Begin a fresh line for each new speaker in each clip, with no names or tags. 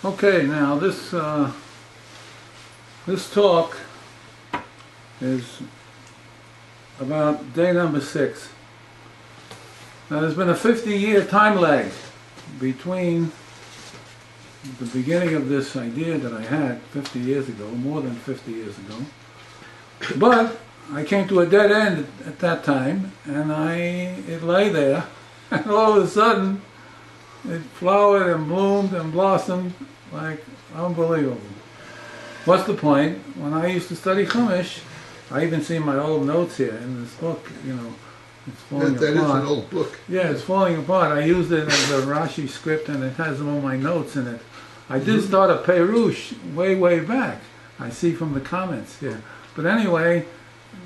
Okay, now this talk is about day number 6. Now there's been a 50-year time lag between the beginning of this idea that I had 50 years ago, more than 50 years ago. But I came to a dead end at that time, and it lay there, and all of a sudden it flowered and bloomed and blossomed like unbelievable. What's the point? When I used to study Chumash, I even see my old notes here in this book, you know, it's falling apart.
That is an old book.
Yeah, it's falling apart. I used it as a Rashi script, and it has all my notes in it. I did start a Perush way back. I see from the comments here. But anyway,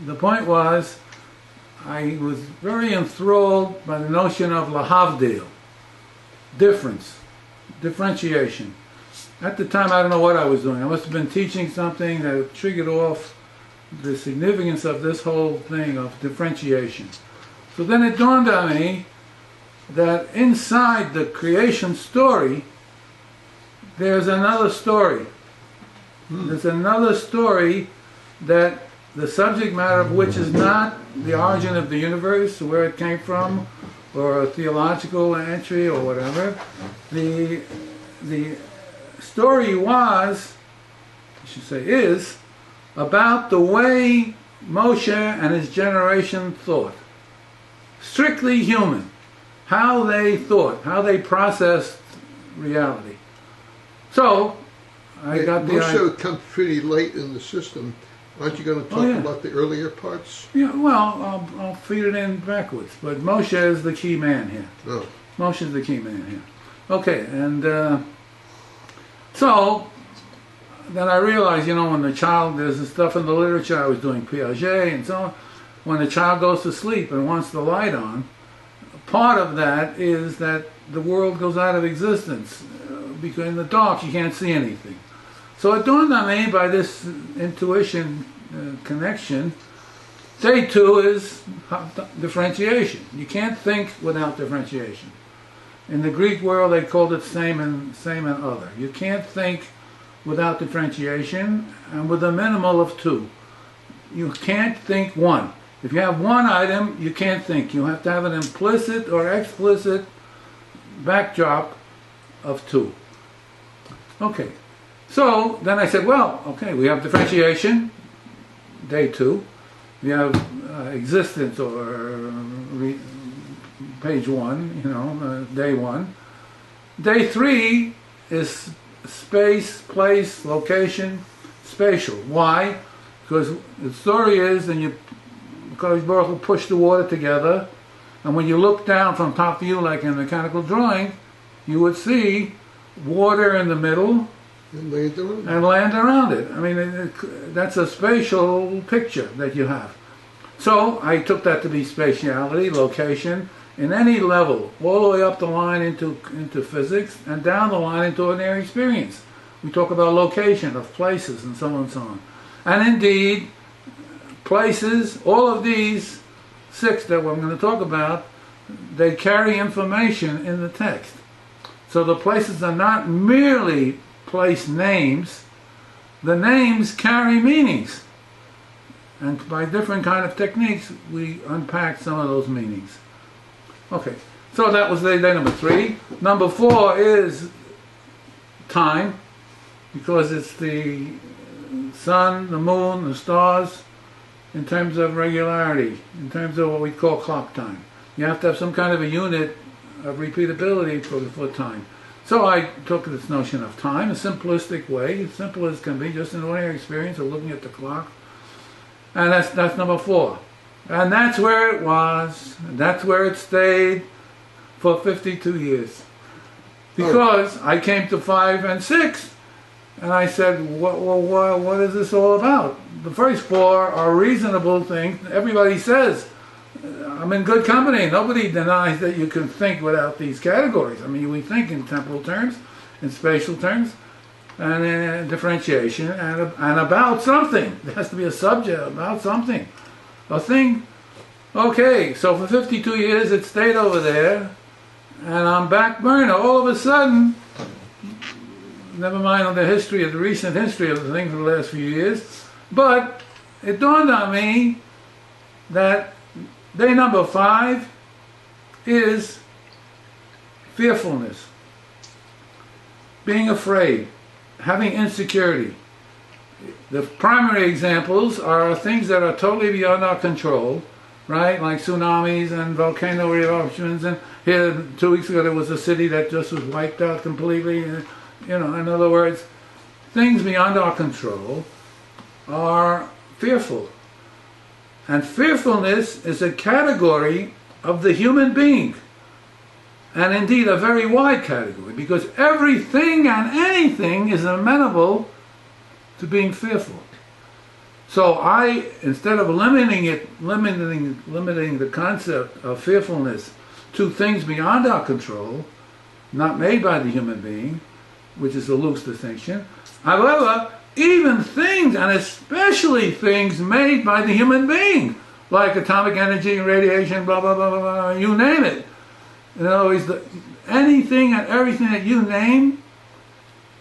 the point was, I was very enthralled by the notion of lahavdil, differentiation. At the time, I don't know what I was doing. I must have been teaching something that triggered off the significance of this whole thing of differentiation. So then it dawned on me that inside the creation story, there's another story. There's another story that the subject matter of which is not the origin of the universe, where it came from, or a theological entry or whatever. The story was, I should say is, about the way Moshe and his generation thought. Strictly human. How they thought, how they processed reality. So, I got the idea.
Moshe comes pretty late in the system. Aren't you going to talk about the earlier parts?
Yeah, well, I'll feed it in backwards. But Moshe is the key man here.
Oh.
Moshe is the key man here. Okay, and so then I realized, you know, when the child, there's the stuff in the literature, I was doing Piaget and so on, when the child goes to sleep and wants the light on, part of that is that the world goes out of existence. Because in the dark you can't see anything. So it dawned on me by this intuition connection, day 2 is differentiation. You can't think without differentiation. In the Greek world they called it same and other. You can't think without differentiation, and with a minimal of 2. You can't think one. If you have one item, you can't think. You have to have an implicit or explicit backdrop of 2. Okay, so then I said, well, okay, we have differentiation, day 2. We have existence, or page 1, you know, day 1. Day 3 is space, place, location, spatial. Why? Because the story is, because Baruch Hu pushed the water together, and when you look down from top view like in a mechanical drawing, you would see water in the middle and land around it. I mean, that's a spatial picture that you have. So I took that to be spatiality, location, in any level, all the way up the line into physics, and down the line into ordinary experience. We talk about location of places and so on and so on. And indeed, places, all of these 6 that we're going to talk about, they carry information in the text. So the places are not merely place names, the names carry meanings. And by different kind of techniques, we unpack some of those meanings. Okay, so that was day number 3. Number 4 is time, because it's the sun, the moon, the stars, in terms of regularity, in terms of what we call clock time. You have to have some kind of a unit of repeatability for time. So I took this notion of time, a simplistic way, as simple as can be, just an ordinary experience of looking at the clock. And that's number 4. And that's where it was, and that's where it stayed for 52 years. Because I came to 5 and 6, and I said, what is this all about? The first 4 are reasonable things. Everybody says, I'm in good company. Nobody denies that you can think without these categories. I mean, we think in temporal terms, in spatial terms, and in differentiation, and about something. There has to be a subject about something. A thing. Okay, so for 52 years it stayed over there, and on back burner, all of a sudden, never mind on the history of the recent history of the thing for the last few years. But it dawned on me that day number 5 is fearfulness, being afraid, having insecurity. The primary examples are things that are totally beyond our control, right? Like tsunamis and volcano eruptions. And here 2 weeks ago there was a city that just was wiped out completely. You know, in other words, things beyond our control are fearful. And fearfulness is a category of the human being. And indeed a very wide category, because everything and anything is amenable to being fearful. So I, instead of limiting the concept of fearfulness to things beyond our control, not made by the human being, which is a loose distinction, however, even things, and especially things made by the human being, like atomic energy, radiation, blah, blah, blah, blah, blah, you name it. In other words, anything and everything that you name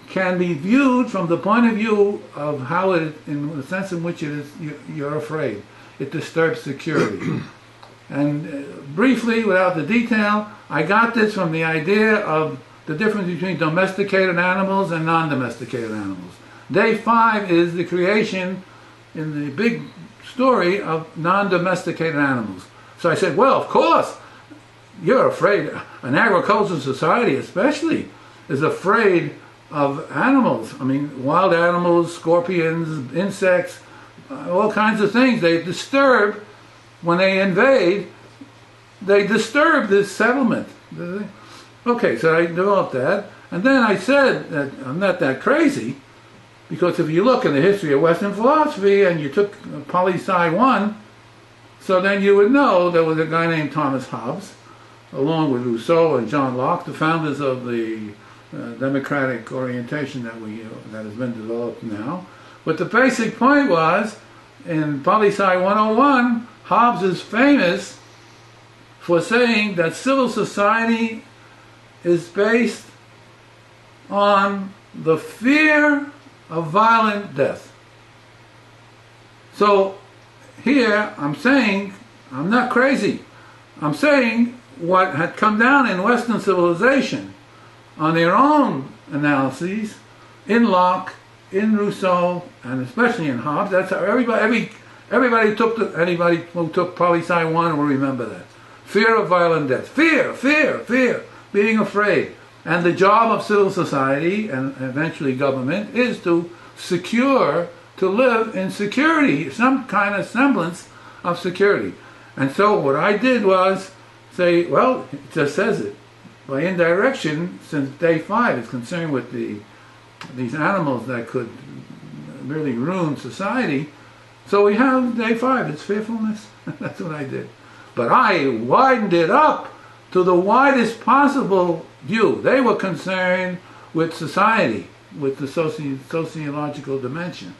can be viewed from the point of view of how it, in the sense in which it is, you're afraid. It disturbs security. And briefly, without the detail, I got this from the idea of the difference between domesticated animals and non-domesticated animals. Day 5 is the creation, in the big story, of non-domesticated animals. So I said, well, of course, you're afraid. An agricultural society especially is afraid of animals. I mean, wild animals, scorpions, insects, all kinds of things. They disturb, when they invade, they disturb this settlement. Okay, so I developed that. And then I said that I'm not that crazy, because if you look in the history of Western philosophy and you took poli-sci 1, so then you would know there was a guy named Thomas Hobbes, along with Rousseau and John Locke, the founders of the democratic orientation that has been developed now. But the basic point was, in poli-sci 101, Hobbes is famous for saying that civil society is based on the fear of violent death. So here I'm saying, I'm not crazy, I'm saying what had come down in Western civilization on their own analyses, in Locke, in Rousseau, and especially in Hobbes. That's how anybody who took poli-sci 1 will remember that. Fear of violent death. Fear, fear, fear, being afraid. And the job of civil society, and eventually government, is to secure, to live in security, some kind of semblance of security. And so what I did was say, well, it just says it. By indirection, since day 5 is concerned with these animals that could really ruin society, so we have day 5, it's fearfulness. That's what I did. But I widened it up to the widest possible view. They were concerned with society, with the sociological dimension.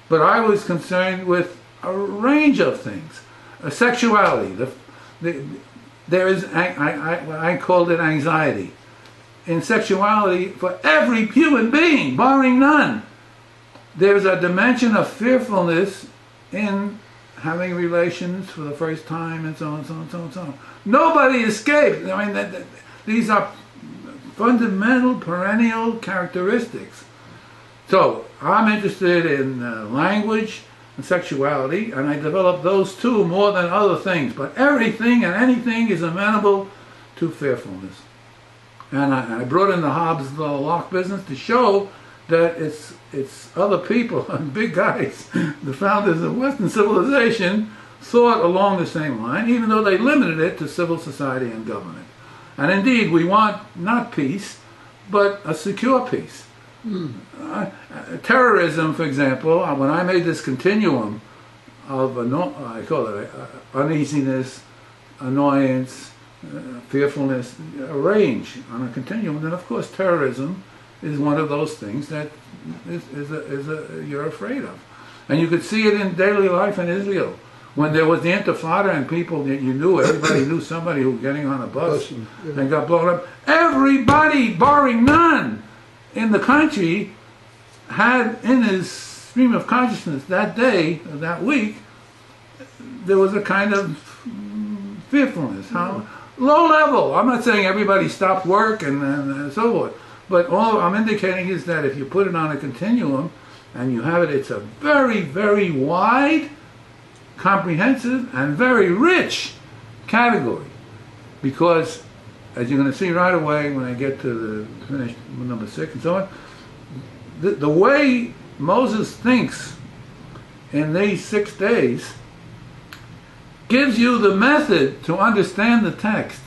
But I was concerned with a range of things. Sexuality. There is, I called it anxiety. In sexuality, for every human being, barring none, there's a dimension of fearfulness in having relations for the first time, and so on, so on, so on, so on. Nobody escapes. I mean, these are fundamental, perennial characteristics. So, I'm interested in language and sexuality, and I developed those two more than other things. But everything and anything is amenable to fearfulness. And I brought in the Hobbes Locke business to show that it's other people, big guys, the founders of Western civilization, thought along the same line, even though they limited it to civil society and government. And indeed, we want not peace, but a secure peace. Terrorism, for example, when I made this continuum of, I call it uneasiness, annoyance, fearfulness, a range on a continuum, then of course terrorism is one of those things that you're afraid of. And you could see it in daily life in Israel. When there was the Intifada and people that you knew, everybody knew somebody who was getting on a bus and got blown up. Everybody, barring none, in the country had in his stream of consciousness that day, or that week, there was a kind of fearfulness. How low level. I'm not saying everybody stopped work and so forth, but all I'm indicating is that if you put it on a continuum and you have it, it's a very, very wide, comprehensive, and very rich category. Because, as you're going to see right away when I get to the finish number 6 and so on, the way Moses thinks in these 6 days gives you the method to understand the text.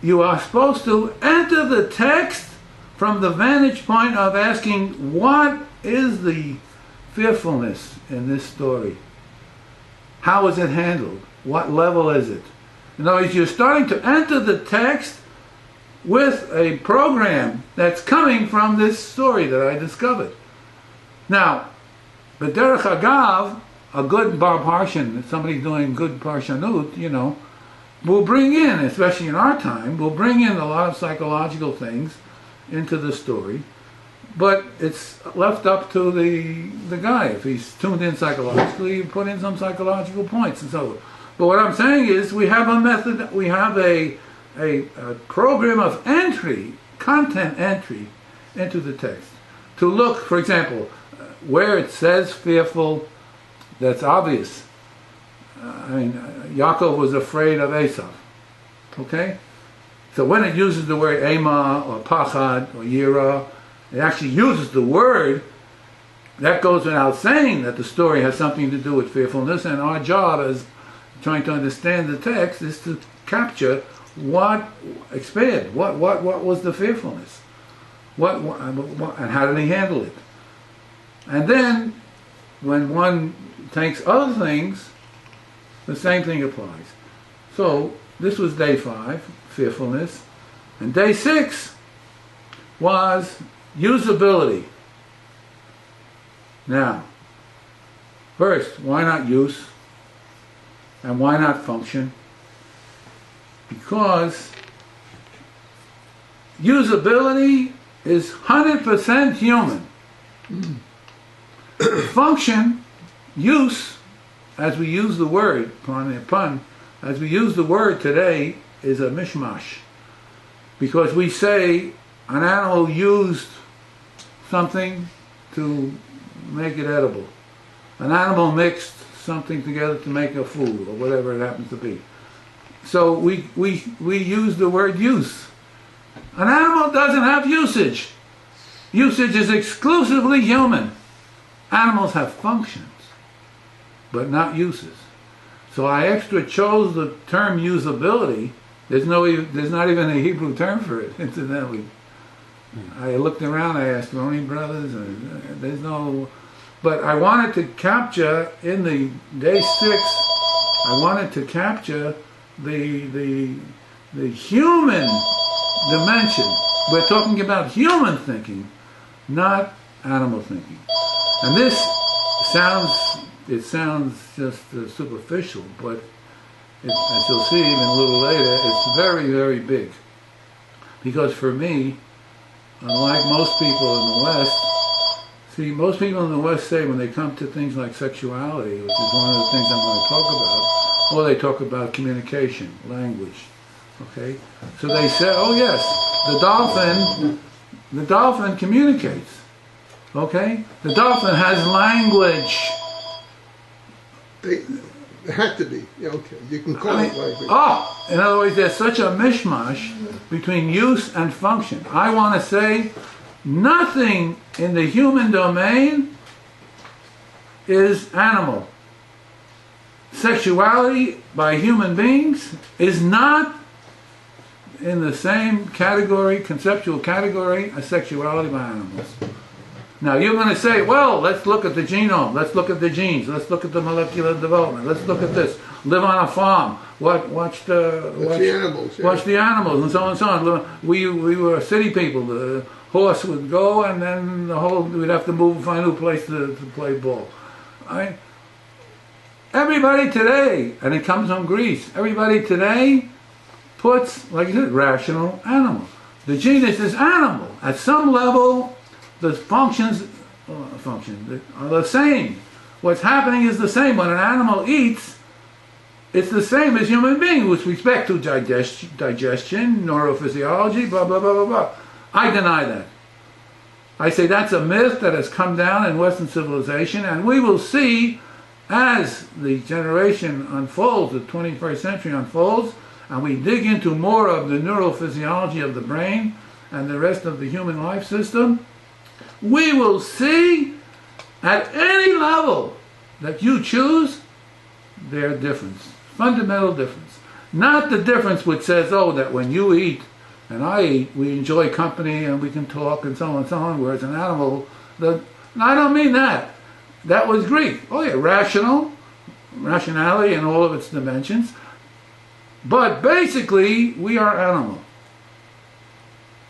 You are supposed to enter the text from the vantage point of asking, what is the fearfulness in this story? How is it handled? What level is it? In other words, you're starting to enter the text with a program that's coming from this story that I discovered. Now, B'derech Agav, a good bar parshan, somebody doing good parshanut, you know, will bring in, especially in our time, will bring in a lot of psychological things into the story, but it's left up to the guy. If he's tuned in psychologically, you put in some psychological points and so on. But what I'm saying is we have a method, we have a program of entry, content entry into the text. To look, for example, where it says fearful, that's obvious. Yaakov was afraid of Esau. Okay? So when it uses the word ema or pachad or yira, it actually uses the word. That goes without saying that the story has something to do with fearfulness, and our job as trying to understand the text is to capture what was the fearfulness, and how did he handle it. And then when one takes other things, the same thing applies. So this was day 5, fearfulness, and day 6 was usability. Now, first, why not use? And why not function? Because usability is 100% human. Function, use, as we use the word, as we use the word today, is a mishmash. Because we say an animal used something to make it edible. An animal mixed something together to make a food, or whatever it happens to be. So we use the word use. An animal doesn't have usage. Usage is exclusively human. Animals have functions, but not uses. So I extra chose the term usability. There's not even a Hebrew term for it, incidentally. I looked around, I asked Roni brothers, and there's no... But I wanted to capture, in the day 6, I wanted to capture the human dimension. We're talking about human thinking, not animal thinking. And this sounds just superficial, but as you'll see even a little later, it's very, very big. Because for me, unlike most people in the West, most people in the West say when they come to things like sexuality, which is one of the things I'm going to talk about, or they talk about communication, language, okay? So they say, oh yes, the dolphin communicates, okay? The dolphin has language.
They had to be, yeah, okay, you can call it language.
Oh, in other words, there's such a mishmash between use and function. I want to say nothing in the human domain is animal. Sexuality by human beings is not in the same category, conceptual category, as sexuality by animals. Now you're going to say, well, let's look at the genome, let's look at the genes, let's look at the molecular development, let's look at this, live on a farm, watch the animals, yeah. Watch the animals, and so on and so on. We were city people. The horse would go, and then we'd have to move and find a new place to play ball. Everybody today, and it comes from Greece, everybody today puts, like you said, rational animal. The genus is animal. At some level, the functions are the same. What's happening is the same. When an animal eats, it's the same as human beings with respect to digestion, neurophysiology, blah, blah, blah, blah, blah. I deny that. I say that's a myth that has come down in Western civilization, and we will see as the generation unfolds, the 21st century unfolds, and we dig into more of the neurophysiology of the brain and the rest of the human life system, we will see at any level that you choose their difference, fundamental difference. Not the difference which says, oh, that when you eat and I eat, we enjoy company and we can talk and so on and so on, whereas an animal, I don't mean that. That was Greek. Oh yeah, rationality in all of its dimensions. But basically, we are animal.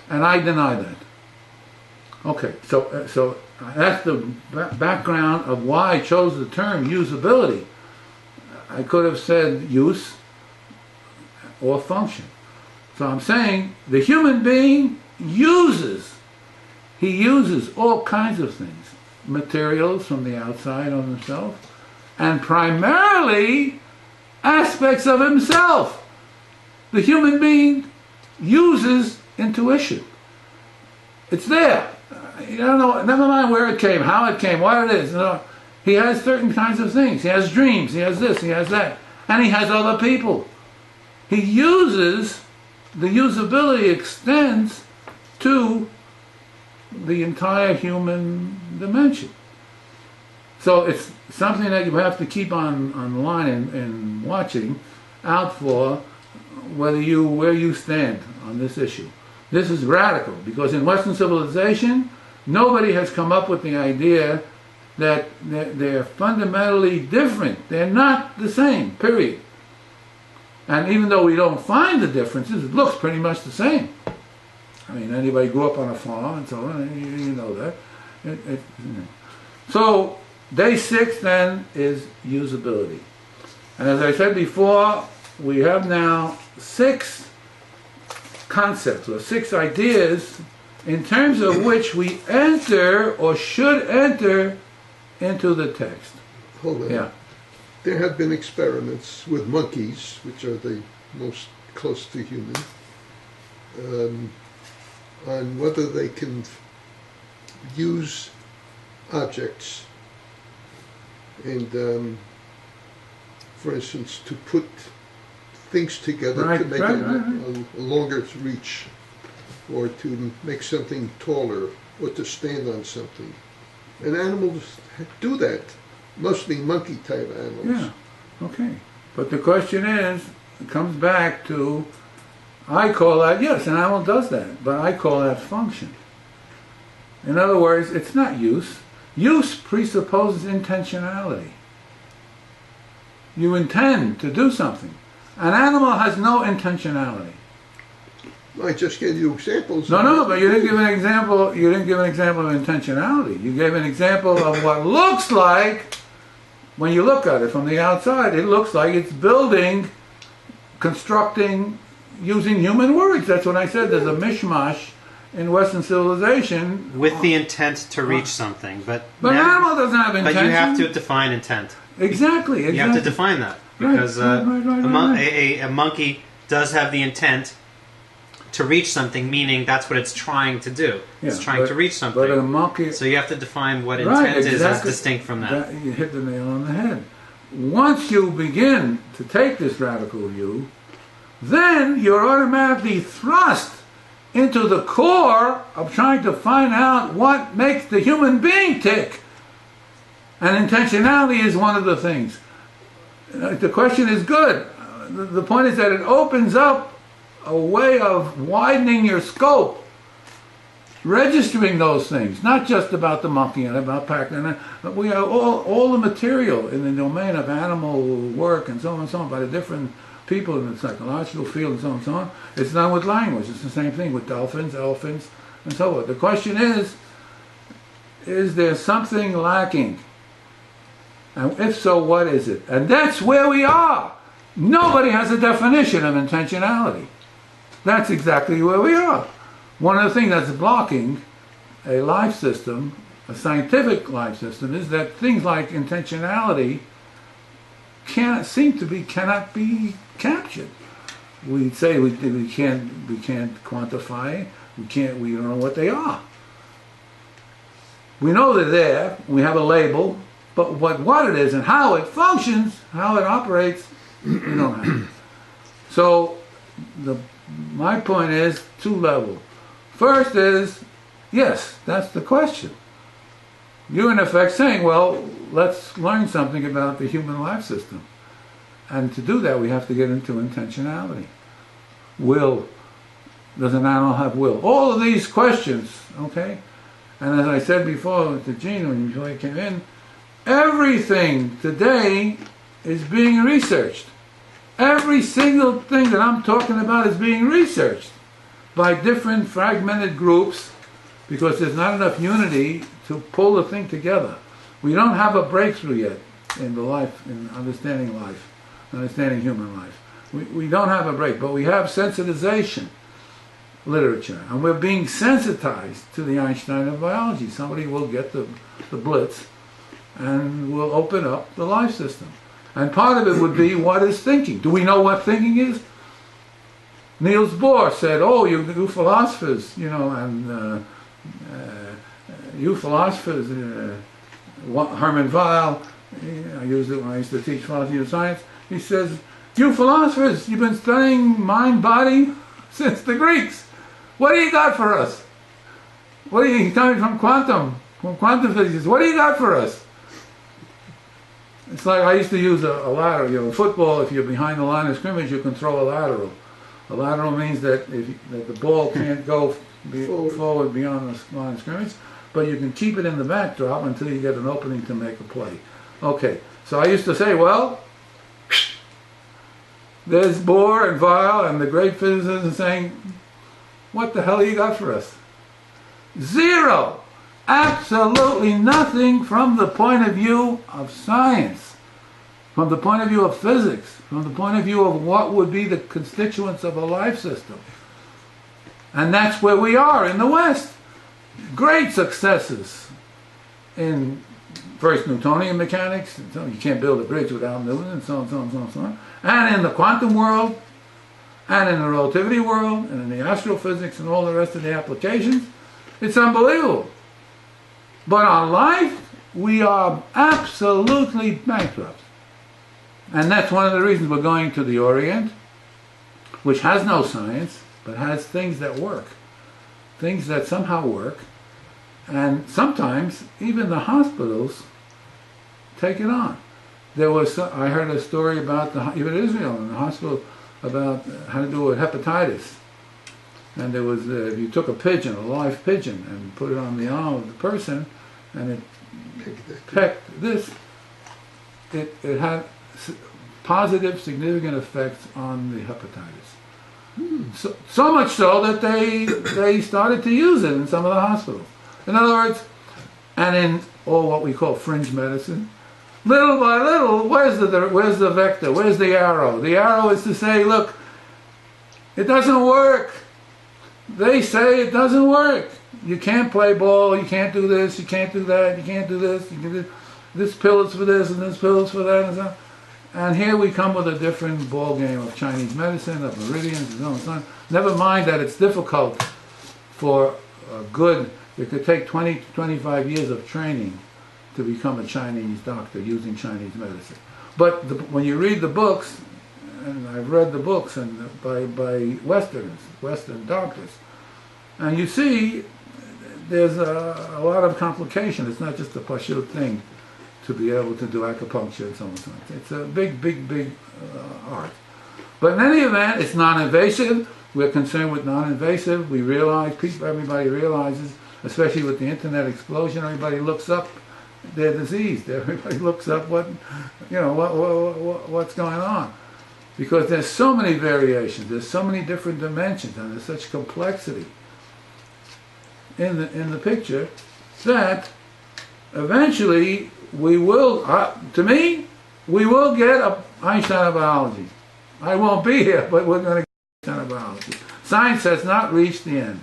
And I deny that. Okay, so that's the background of why I chose the term usability. I could have said use or function. So I'm saying the human being uses all kinds of things, materials from the outside of himself, and primarily aspects of himself. The human being uses intuition. It's there. You don't know, never mind where it came, how it came, what it is. No, he has certain kinds of things. He has dreams, he has this, he has that. And he has other people. He uses, the usability extends to the entire human dimension. So it's something that you have to keep on the line and watching out for where you stand on this issue. This is radical because in Western civilization, nobody has come up with the idea that they're fundamentally different. They're not the same, period. And even though we don't find the differences, it looks pretty much the same. I mean, anybody grew up on a farm and so on, you know that. So, day 6 then is usability. And as I said before, we have now 6 concepts or 6 ideas in terms of which we enter or should enter into the text.
Hold on.
Yeah.
There have been experiments with monkeys, which are the most close to human, on whether they can use objects and, for instance, to put things together to make a longer reach, or to make something taller, or to stand on something. And animals do that. Mostly monkey-type animals.
Yeah, okay. But the question is, it comes back to, I call that, yes, an animal does that, but I call that function. In other words, it's not use. Use presupposes intentionality. You intend to do something. An animal has no intentionality.
I just gave you examples.
No, but you didn't give an example. You didn't give an example of intentionality. You gave an example of what looks like, when you look at it from the outside, it looks like it's building, constructing, using human words. That's what I said. There's a mishmash in Western civilization.
With the intent to reach something. But
an animal doesn't have intention.
But you have to define intent.
Exactly.
You have to define that. Because a monkey does have the intent to reach something, meaning that's what it's trying to do. It's trying to reach something.
But a monkey...
So you have to define what intent is as distinct from that.
You hit the nail on the head. Once you begin to take this radical view, then you're automatically thrust into the core of trying to find out what makes the human being tick. And intentionality is one of the things. The question is good. The point is that it opens up a way of widening your scope, registering those things, not just about the monkey and about Pac-Man, but we have all the material in the domain of animal work and so on and so on by the different people in the psychological field and so on and so on. It's done with language. It's the same thing with dolphins, elephants, and so on. The question is there something lacking? And if so, what is it? And that's where we are. Nobody has a definition of intentionality. That's exactly where we are. One of the things that's blocking a life system, a scientific life system, is that things like intentionality cannot be captured. We say we can't quantify. We don't know what they are. We know they're there. We have a label, but what it is and how it functions, how it operates, we don't have. So my point is two-level. First is, yes, that's the question. You're in effect saying, well, let's learn something about the human life system. And to do that, we have to get into intentionality. Will. Does an animal have will? All of these questions, okay? And as I said before to Gene before he came in, everything today is being researched. Every single thing that I'm talking about is being researched by different fragmented groups because there's not enough unity to pull the thing together. We don't have a breakthrough yet in understanding life, understanding human life. We don't have a break, but we have sensitization literature, and we're being sensitized to the Einstein of biology. Somebody will get the blitz and will open up the life system. And part of it would be, what is thinking? Do we know what thinking is? Niels Bohr said, oh, you philosophers, and you philosophers, Hermann Weyl, I used it when I used to teach philosophy of science, he says, you philosophers, you've been studying mind-body since the Greeks. What do you got for us? He's coming from quantum physics. What do you got for us? It's like I used to use a lateral. In football, if you're behind the line of scrimmage, you can throw a lateral. A lateral means that that the ball can't go forward beyond the line of scrimmage, but you can keep it in the backdrop until you get an opening to make a play. Okay, so I used to say, well, there's Bohr and Weyl and the great physicists saying, what the hell you got for us? Zero. Absolutely nothing from the point of view of science, from the point of view of physics, from the point of view of what would be the constituents of a life system. And that's where we are in the West. Great successes in first Newtonian mechanics, and so you can't build a bridge without Newton, and so on, so on, so on, so on. And in the quantum world, and in the relativity world, and in the astrophysics and all the rest of the applications. It's unbelievable. But on life, we are absolutely bankrupt. And that's one of the reasons we're going to the Orient, which has no science, but has things that work. Things that somehow work. And sometimes, even the hospitals take it on. I heard a story about, even Israel, in the hospital, about how to do with hepatitis. And there was, if you took a pigeon, a live pigeon, and put it on the arm of the person, and it pecked this, it had positive, significant effects on the hepatitis. So much so that they started to use it in some of the hospitals. In other words, and in all what we call fringe medicine, little by little, where's the vector? Where's the arrow? The arrow is to say, look, it doesn't work. They say it doesn't work. You can't play ball, you can't do this, you can't do that, you can't do this, you can do this pill is for this and this pill is for that and so on. And here we come with a different ball game of Chinese medicine, of meridians and so on and so on. Never mind that it's difficult for good, it could take 20 to 25 years of training to become a Chinese doctor using Chinese medicine. But when you read the books, and I've read the books and by Western doctors, and you see there's a lot of complication. It's not just a pashut thing to be able to do acupuncture and so on and so on. It's a big art. But in any event, it's non-invasive. We're concerned with non-invasive. We realize, everybody realizes, especially with the internet explosion, everybody looks up their disease. Everybody looks up what's going on. Because there's so many variations, there's so many different dimensions, and there's such complexity in the picture that eventually we will, to me, we will get a Einstein of biology. I won't be here, but we're going to get Einstein of biology. Science has not reached the end.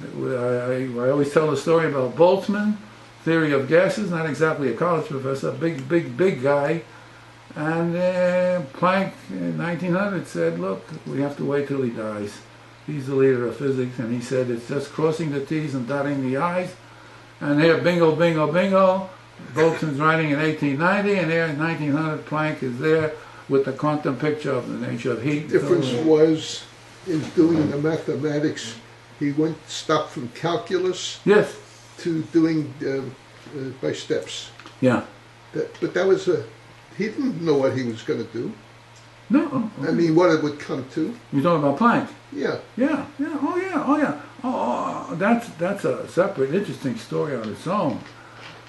I always tell the story about Boltzmann, theory of gases, not exactly a college professor, big guy. And Planck in 1900 said, look, we have to wait till he dies. He's the leader of physics, and he said it's just crossing the T's and dotting the I's. And there, bingo, bingo, bingo. Boltzmann's writing in 1890, and there in 1900, Planck is there with the quantum picture of the nature of heat.
The difference was in doing the mathematics, he stopped from calculus
yes.
to doing by steps.
Yeah.
But that was he didn't know what he was going to do.
No.
I mean, what it would come to.
You're talking about Planck?
Yeah.
Yeah. Oh, yeah. Oh, yeah. Oh, that's a separate, interesting story on its own.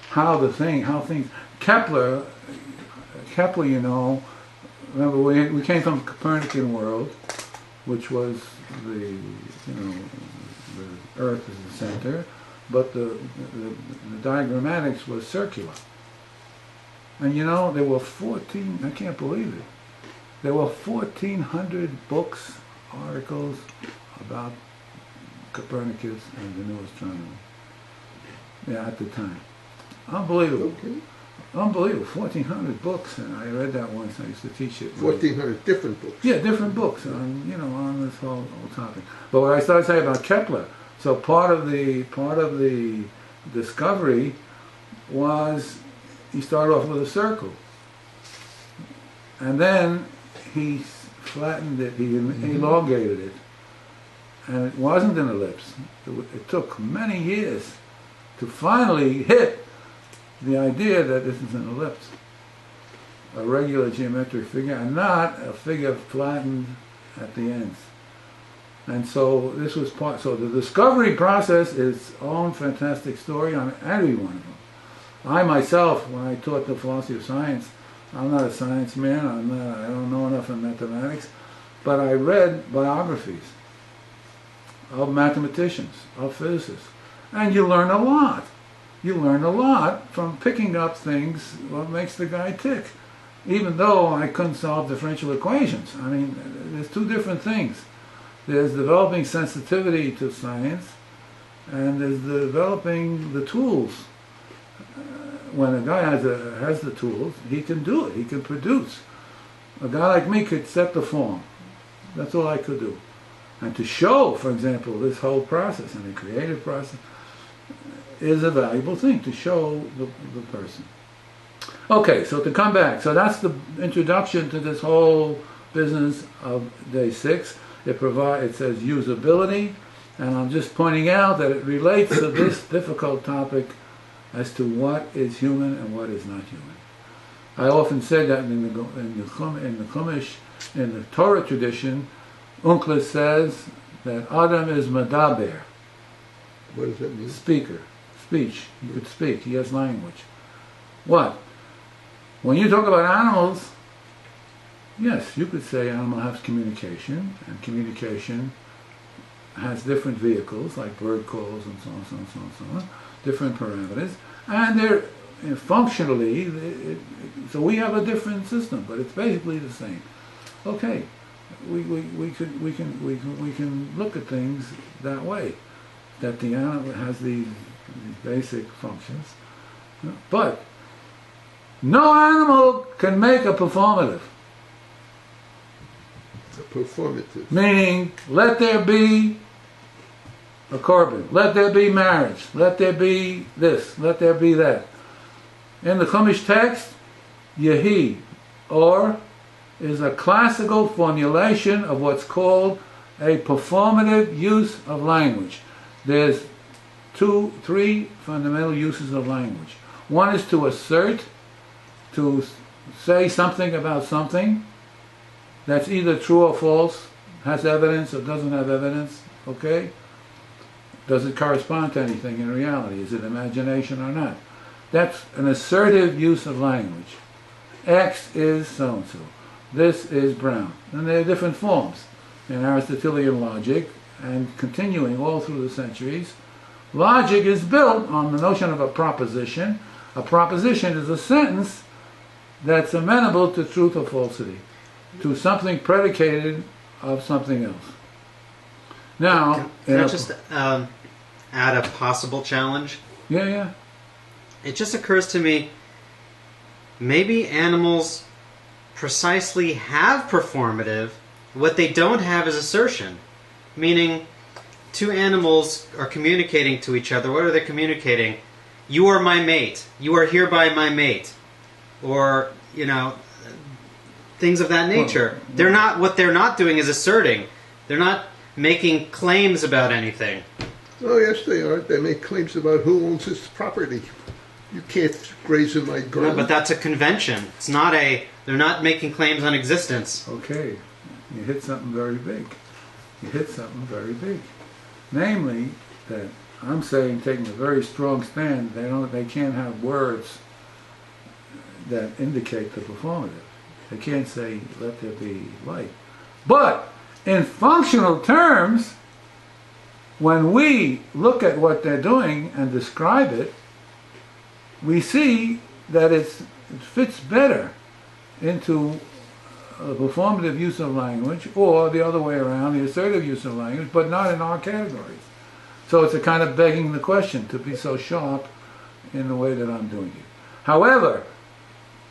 How things. Kepler, you know, remember we came from the Copernican world, which was the Earth is the center, but the diagrammatics was circular. And you know, there were 14, I can't believe it, there were 1,400 books, articles about Copernicus and the new astronomy. Yeah, at the time. Unbelievable.
Okay.
Unbelievable. 1,400 books, and I read that once. I used to teach it.
1,400 different books.
Yeah, different books on on this whole topic. But what I started saying about Kepler, so part of the discovery was he started off with a circle, and then he flattened it, he elongated it, and it wasn't an ellipse. It took many years to finally hit the idea that this is an ellipse, a regular geometric figure, and not a figure flattened at the ends. And so this was so the discovery process is its own fantastic story on every one of them. I myself, when I taught the philosophy of science, I'm not a science man, I don't know enough in mathematics, but I read biographies of mathematicians, of physicists, and you learn a lot. You learn a lot from picking up things, what makes the guy tick. Even though I couldn't solve differential equations. I mean, there's two different things. There's developing sensitivity to science, and there's developing the tools. When a guy has the tools, he can do it, he can produce. A guy like me could set the form. That's all I could do. And to show, for example, this whole process, and the creative process, is a valuable thing to show the person. Okay, so to come back, so that's the introduction to this whole business of day 6. It says usability, and I'm just pointing out that it relates to this difficult topic as to what is human and what is not human. I often said that in the Chumash, in the Torah tradition, Onkelos says that Adam is medaber.
What does that mean?
Speaker. Speech. He could speak. He has language. What? When you talk about animals, yes, you could say animal has communication, and communication has different vehicles, like bird calls and so on, so on, so on, so on, different parameters, and they're functionally, so we have a different system, but it's basically the same. Okay, we can look at things that way, that the animal has these basic functions, but no animal can make a performative.
A performative.
Meaning, let there be a korban, let there be marriage, let there be this, let there be that. In the Chumash text, Yehi, or, is a classical formulation of what's called a performative use of language. There's 3 fundamental uses of language. One is to assert, to say something about something that's either true or false, has evidence or doesn't have evidence, okay? Does it correspond to anything in reality? Is it imagination or not? That's an assertive use of language. X is so-and-so. This is brown. And there are different forms in Aristotelian logic, and continuing all through the centuries. Logic is built on the notion of a proposition. A proposition is a sentence that's amenable to truth or falsity, to something predicated of something else. Now,
can I just add a possible challenge?
Yeah, yeah.
It just occurs to me, maybe animals precisely have performative. What they don't have is assertion. Meaning, two animals are communicating to each other. What are they communicating? You are my mate. You are hereby my mate. Or, things of that nature. What they're not doing is asserting. They're not making claims about anything.
Oh, yes, they are. They make claims about who owns this property. You can't graze in my garden.
No, but that's a convention. It's not they're not making claims on existence.
Okay. You hit something very big. You hit something very big. Namely, that I'm saying, taking a very strong stand, they can't have words that indicate the performative. They can't say, let there be light. But in functional terms, when we look at what they're doing and describe it, we see that it fits better into a performative use of language, or the other way around, the assertive use of language, but not in our categories. So it's a kind of begging the question to be so sharp in the way that I'm doing it. However,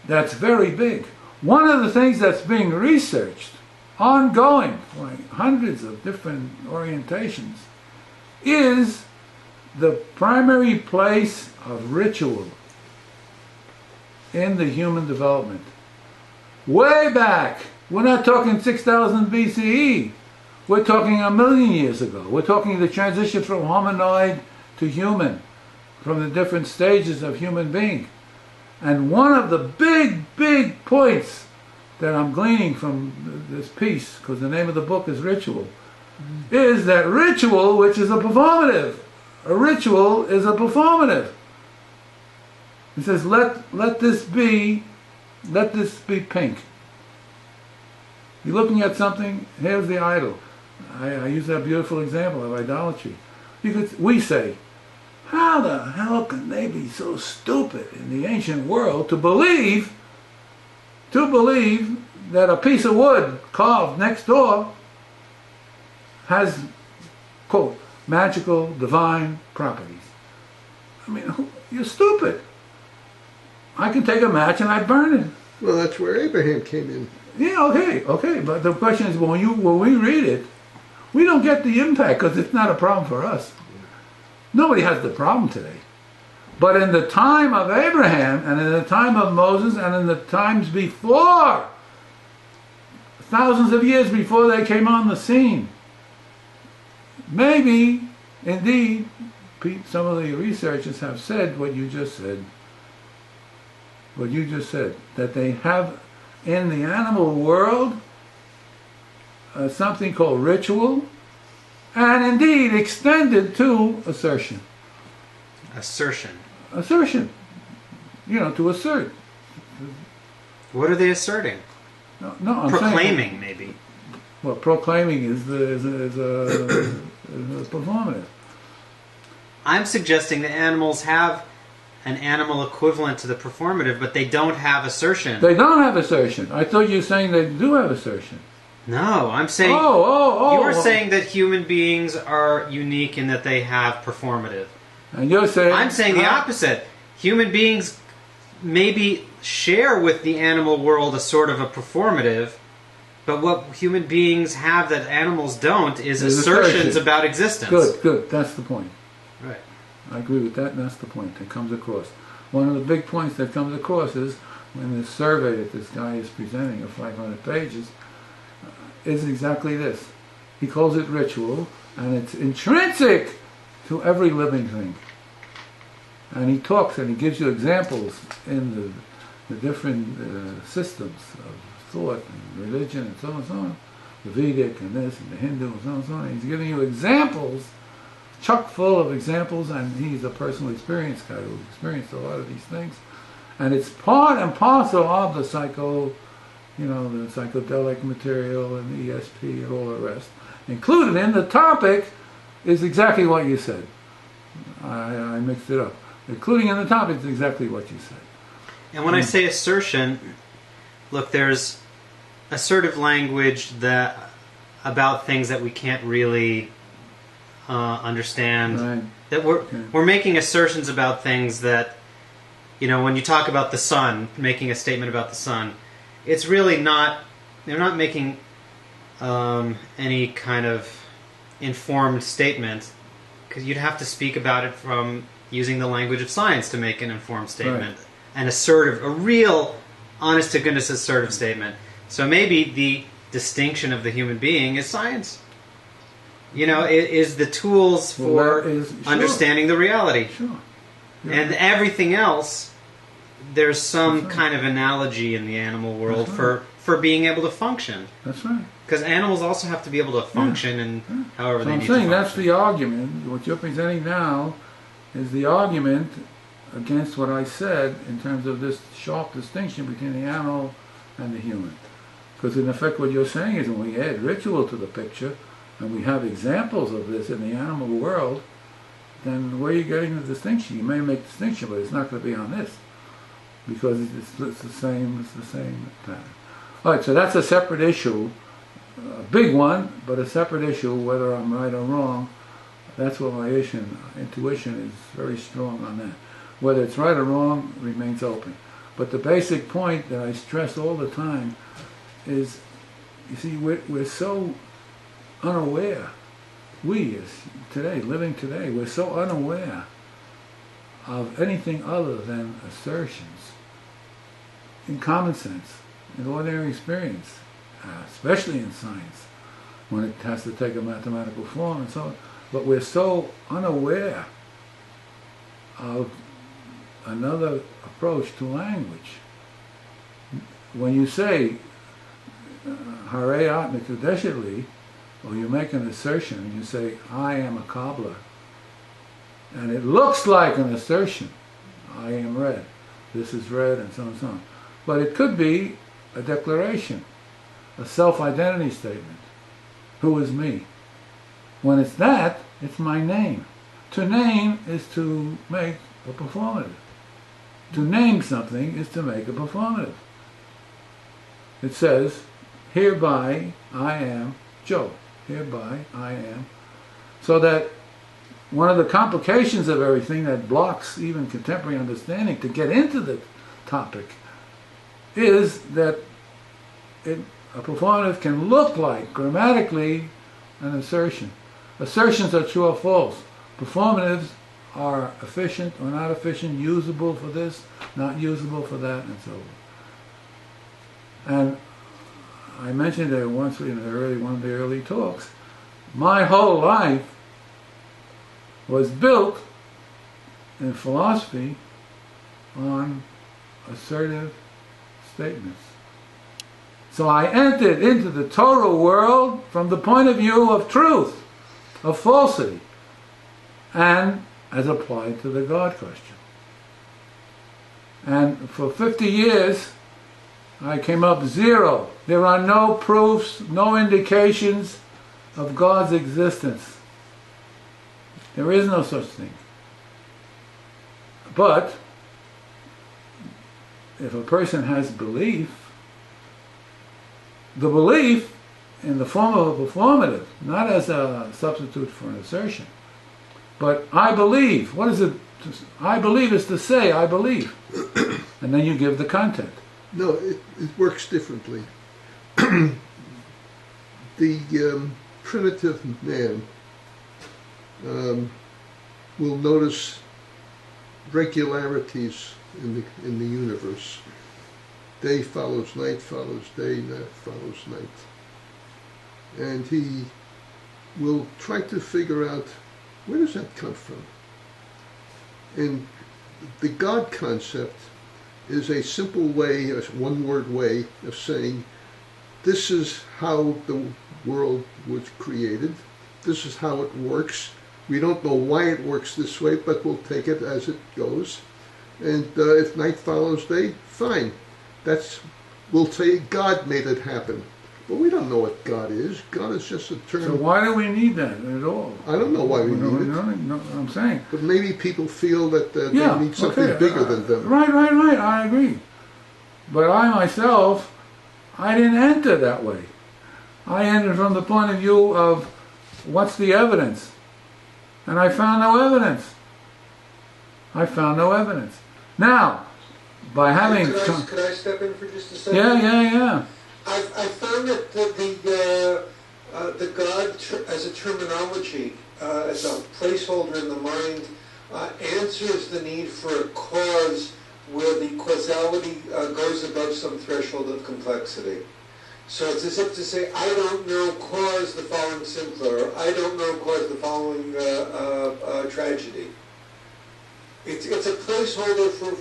that's very big. One of the things that's being researched, ongoing, like hundreds of different orientations, is the primary place of ritual in the human development. Way back, we're not talking 6,000 BCE, we're talking 1,000,000 years ago. We're talking the transition from hominoid to human, from the different stages of human being. And one of the big points that I'm gleaning from this piece, because the name of the book is Ritual, is that ritual, which is a performative, a ritual is a performative. It says, let this be pink. You're looking at something, here's the idol. I use that beautiful example of idolatry. We say, how the hell can they be so stupid in the ancient world to believe that a piece of wood carved next door has, quote, magical, divine properties? I mean, you're stupid. I can take a match and I burn it.
Well, that's where Abraham came in.
Yeah, okay. But the question is, when we read it, we don't get the impact because it's not a problem for us. Nobody has the problem today. But in the time of Abraham, and in the time of Moses, and in the times before, thousands of years before they came on the scene, maybe, indeed, some of the researchers have said what you just said. What you just said, that they have in the animal world something called ritual, and indeed extended to assertion.
Assertion.
To assert.
What are they asserting?
No, I'm
proclaiming,
saying,
maybe.
Well, proclaiming is a performative.
I'm suggesting that animals have an animal equivalent to the performative, but they don't have assertion.
They don't have assertion. I thought you were saying they do have assertion.
No, I'm saying... You're saying that human beings are unique in that they have performative.
And you're saying...
I'm saying the opposite. Human beings maybe share with the animal world a sort of a performative, but what human beings have that animals don't is assertions about existence.
Good. That's the point.
Right.
I agree with that, and that's the point that comes across. One of the big points that comes across is when this survey that this guy is presenting of 500 pages is exactly this. He calls it ritual, and it's intrinsic to every living thing. And he talks and he gives you examples in the different systems of thought and religion and so on and so on. The Vedic and this and the Hindu and so on and so on. And he's giving you examples, chock full of examples, and he's a personal experience guy who experienced a lot of these things. And it's part and parcel of the the psychedelic material and the ESP and all the rest. Included in the topic is exactly what you said. I mixed it up. Including in the topic is exactly what you said.
And when I say assertion, look, there's assertive language about things that we can't really understand.
Right.
That we're making assertions about things that, when you talk about the sun, making a statement about the sun, it's really not. They're not making any kind of informed statement, because you'd have to speak about it from using the language of science to make an informed statement,
Right.
an assertive, a real, honest to goodness assertive statement. So maybe the distinction of the human being is science. Is the tools for
Sure.
understanding the reality.
Sure. Yeah.
And everything else, there's some
That's right.
kind of analogy in the animal world
That's right.
for being able to function.
That's right.
Because animals also have to be able to function and however
So
they
I'm
need
saying
to
that's
function.
the argument. What you're presenting now is the argument against what I said in terms of this sharp distinction between the animal and the human. Because in effect what you're saying is when we add ritual to the picture, and we have examples of this in the animal world, then where are you getting the distinction? You may make distinction, but it's not going to be on this. Because it's the same pattern. All right, so that's a separate issue. A big one, but a separate issue, whether I'm right or wrong. That's what my intuition is very strong on that. Whether it's right or wrong remains open. But the basic point that I stress all the time is, you see, we're so unaware. Living today, we're so unaware of anything other than assertions. In common sense, in ordinary experience, especially in science, when it has to take a mathematical form and so on. But we're so unaware of another approach to language. When you say, Harei Mekudeshli, or you make an assertion and you say, I am a cobbler, and it looks like an assertion, I am red, this is red, and so on and so on. But it could be a declaration, a self-identity statement. Who is me? When it's that, it's my name. To name is to make a performative. To name something is to make a performative. It says, hereby I am Joe. Hereby I am. So that one of the complications of everything that blocks even contemporary understanding to get into the topic is that a performative can look like, grammatically, an assertion. Assertions are true or false. Performatives are efficient or not efficient, usable for this, not usable for that, and so on. And I mentioned it once in one of the early talks. My whole life was built in philosophy on assertive statements. So I entered into the Torah world from the point of view of truth, of falsity, and as applied to the God question. And for 50 years, I came up zero. There are no proofs, no indications of God's existence. There is no such thing. But if a person has belief, the belief in the form of a performative, not as a substitute for an assertion, but I believe. What is it? I believe is to say I believe. And then you give the content.
No, it works differently. The primitive man will notice regularities in the universe. Day follows night, follows day, night follows night. And he will try to figure out, where does that come from? And the God concept is a simple way, a one-word way of saying, this is how the world was created, this is how it works. We don't know why it works this way, but we'll take it as it goes. And if night follows day, fine. We'll say God made it happen. But we don't know what God is. God is just a term.
So why do we need that at all?
I don't know why we need it.
No, I'm saying.
But maybe people feel that they need something bigger than them.
Right, I agree. But I myself, I didn't enter that way. I entered from the point of view of what's the evidence? And I found no evidence. I found no evidence. Now, by having...
Could I step in for just a second?
Yeah.
I found that the God as a terminology, as a placeholder in the mind, answers the need for a cause where the causality goes above some threshold of complexity. So it's as if to say, I don't know cause the following simpler, or I don't know cause the following tragedy. It's a placeholder for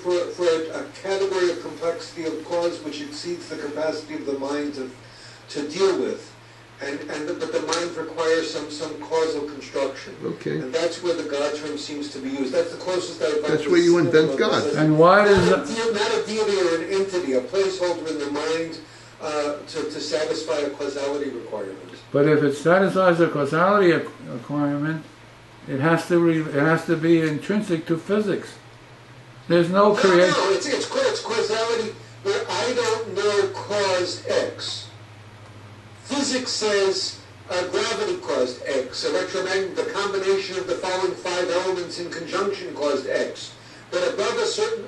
a category of complexity of cause which exceeds the capacity of the mind to deal with. But the mind requires some causal construction.
Okay.
And that's where the God term seems to be used. That's the closest I've found.
That's where you invent God.
And why does
not a deity or an entity, a placeholder in the mind to satisfy a causality requirement.
But if it satisfies a causality requirement, it has to be intrinsic to physics. There's no creation.
No, it's causality where I don't know caused X. Physics says gravity caused X. Electromagnetic, the combination of the following 5 elements in conjunction caused X. But above a certain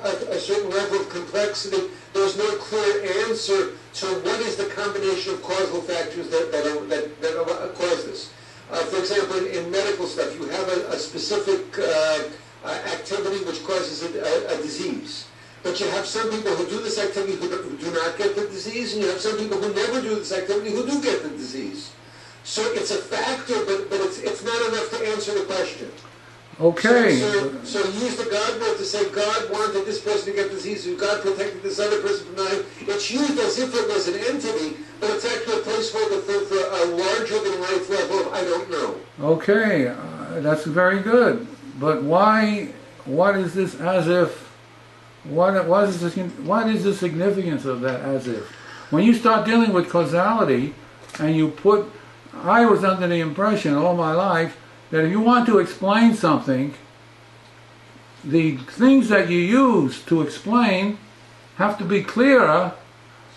level of complexity, there's no clear answer to what is the combination of causal factors that cause this. For example, in medical stuff, you have a specific activity which causes a disease. But you have some people who do this activity who do not get the disease, and you have some people who never do this activity who do get the disease. So it's a factor, but it's not enough to answer the question.
Okay.
So he used the God word to say God wanted this person to get disease, and God protected this other person from dying. It's used as if it was an entity, but it's actually a placeholder for a larger than life level of I don't know.
Okay, that's very good. But why? What is this as if? What is the significance of that as if? When you start dealing with causality, and you put, I was under the impression all my life that if you want to explain something, the things that you use to explain have to be clearer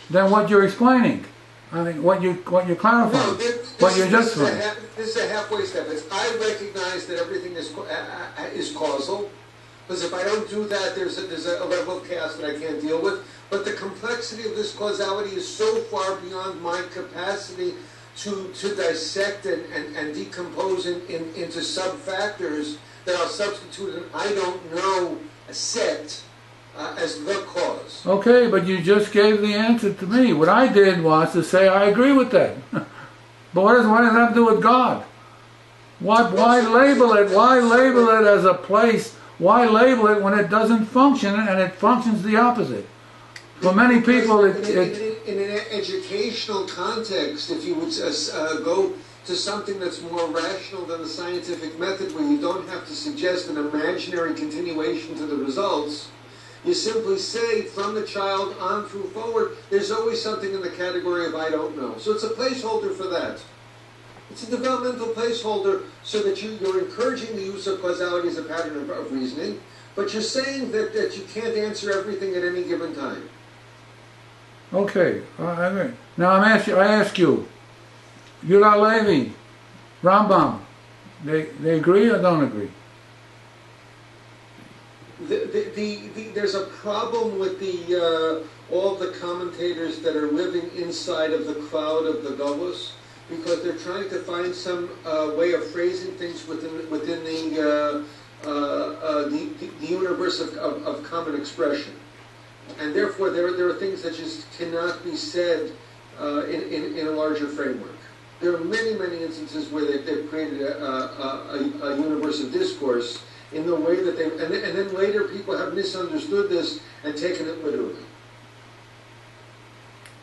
than what you're explaining. I mean, what you're clarifying.
No,
this
is a halfway step. I recognize that everything is causal. Because if I don't do that, there's a level of chaos that I can't deal with. But the complexity of this causality is so far beyond my capacity to dissect and decompose into sub-factors that I'll substitute an I don't know set as the cause.
Okay, but you just gave the answer to me. What I did was to say I agree with that. But what does that have to do with God? Why label it? Why label it as a place? Why label it when it doesn't function and it functions the opposite? For many people,
in an educational context, if you would go to something that's more rational than the scientific method, where you don't have to suggest an imaginary continuation to the results, you simply say from the child on through forward, there's always something in the category of I don't know. So it's a placeholder for that. It's a developmental placeholder so that you're encouraging the use of causality as a pattern of reasoning, but you're saying that you can't answer everything at any given time.
Okay, I agree. Now I ask you, Yuval Levi, Rambam, they agree or don't agree?
There's a problem with all the commentators that are living inside of the cloud of the Govos, because they're trying to find some way of phrasing things within the universe of common expression, and therefore there are things that just cannot be said in a larger framework. There are many instances where they've created a universe of discourse in the way that and then later people have misunderstood this and taken it literally.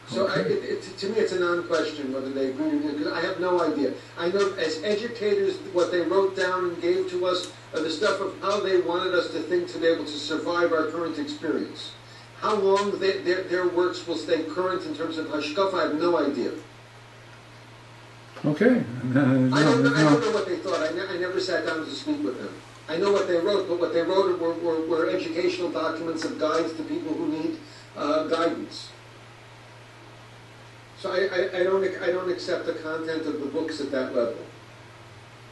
So
Okay.
To me, it's a non-question whether they agree or not, because I have no idea. I know as educators, what they wrote down and gave to us are the stuff of how they wanted us to think to be able to survive our current experience. How long their works will stay current in terms of hashkafa, I have no idea.
Okay.
I don't know what they thought. I never sat down to speak with them. I know what they wrote, but what they wrote were educational documents of guides to people who need guidance. So I don't accept the content of the books at that level.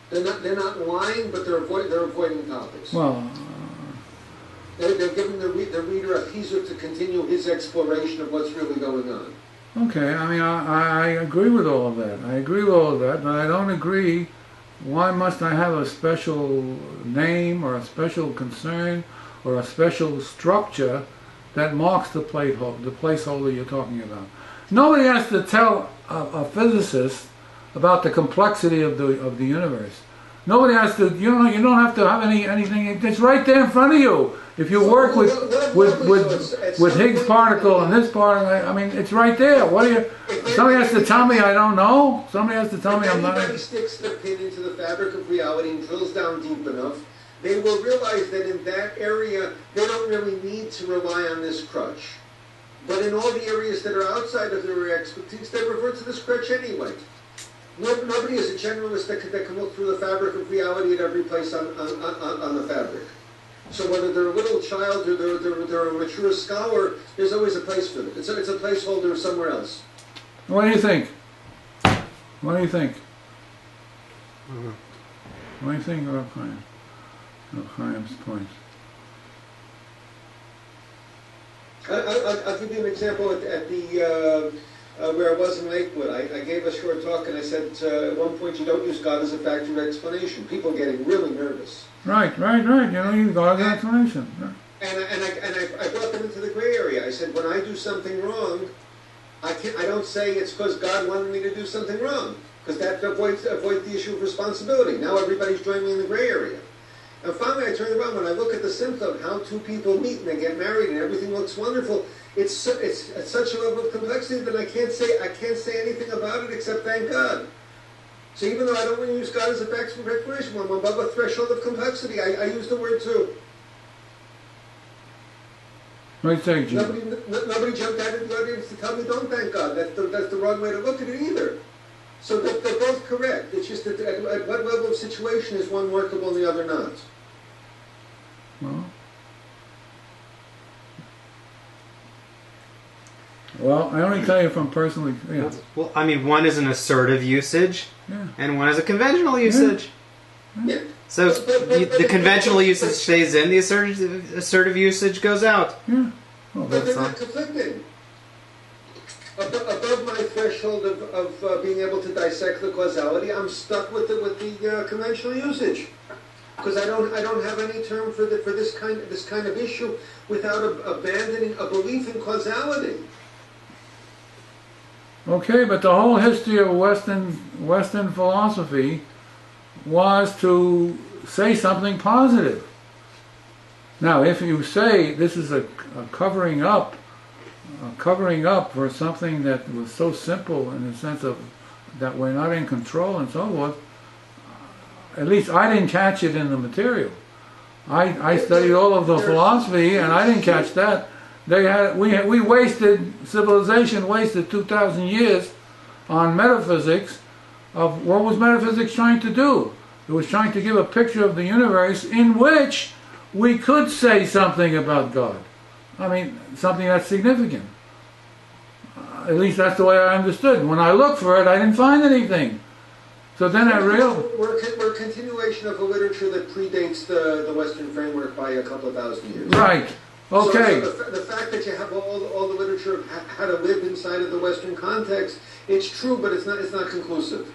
They're not lying, but they're avoiding topics.
Well,
They're giving the reader a teaser to continue his exploration of what's really going on.
okay, I mean, I agree with all of that. I agree with all of that, but I don't agree. Why must I have a special name or a special concern or a special structure that marks the placeholder you're talking about? Nobody has to tell a physicist about the complexity of the universe. Nobody has to. You don't have to have anything. It's right there in front of you. If you work with Higgs particle and this particle, I mean, it's right there. What do you? Somebody has to tell me I don't know. Somebody has to tell me I'm not.
If anybody sticks their pin into the fabric of reality and drills down deep enough, they will realize that in that area they don't really need to rely on this crutch. But in all the areas that are outside of their expertise, they revert to this crutch anyway. Nobody is a generalist that can look through the fabric of reality at every place on the fabric. So whether they're a little child or they're a mature scholar, there's always a place for them. It's a placeholder somewhere else.
What do you think? What do you think? What do you think of Chaim's point?
I'll give you an example at the where I was in Lakewood. I gave a short talk and I said at one point you don't use God as a factor of explanation. People getting really nervous.
Right. You don't use God as an explanation.
And I brought them into the gray area. I said when I do something wrong, I don't say it's because God wanted me to do something wrong, because that avoids the issue of responsibility. Now everybody's joining me in the gray area. And finally I turned around, when I look at the symptom of how two people meet and they get married and everything looks wonderful, it's at such a level of complexity that I can't say anything about it except thank God. So even though I don't want to use God as a factor of explanation, when I'm above a threshold of complexity, I use the word too.
What do you think, Jim?
Nobody jumped out of the audience to tell me don't thank God. That's the wrong way to look at it either. So they're both correct. It's just that at what level of situation is one workable and the other not?
Well, I only tell you from personal experience.
Well, I mean, one is an assertive usage, and one is a conventional usage.
Yeah.
So the conventional usage stays in, the assertive usage goes out.
Yeah.
Well, but they're not conflicting. Above my threshold of being able to dissect the causality, I'm stuck with the conventional usage, because I don't have any term for this kind of issue without abandoning a belief in causality.
Okay, but the whole history of Western philosophy was to say something positive. Now, if you say this is a covering up for something that was so simple in the sense of that we're not in control and so forth, at least I didn't catch it in the material. I studied all of the philosophy and I didn't catch that. Civilization wasted 2,000 years on metaphysics of what was metaphysics trying to do? It was trying to give a picture of the universe in which we could say something about God. I mean, something that's significant. At least that's the way I understood. When I looked for it, I didn't find anything. So then I realized...
We're a continuation of a literature that predates the Western framework by a couple of thousand years.
Right. Okay.
So the fact that you have all the literature of how to live inside of the Western context, it's true, but it's not conclusive.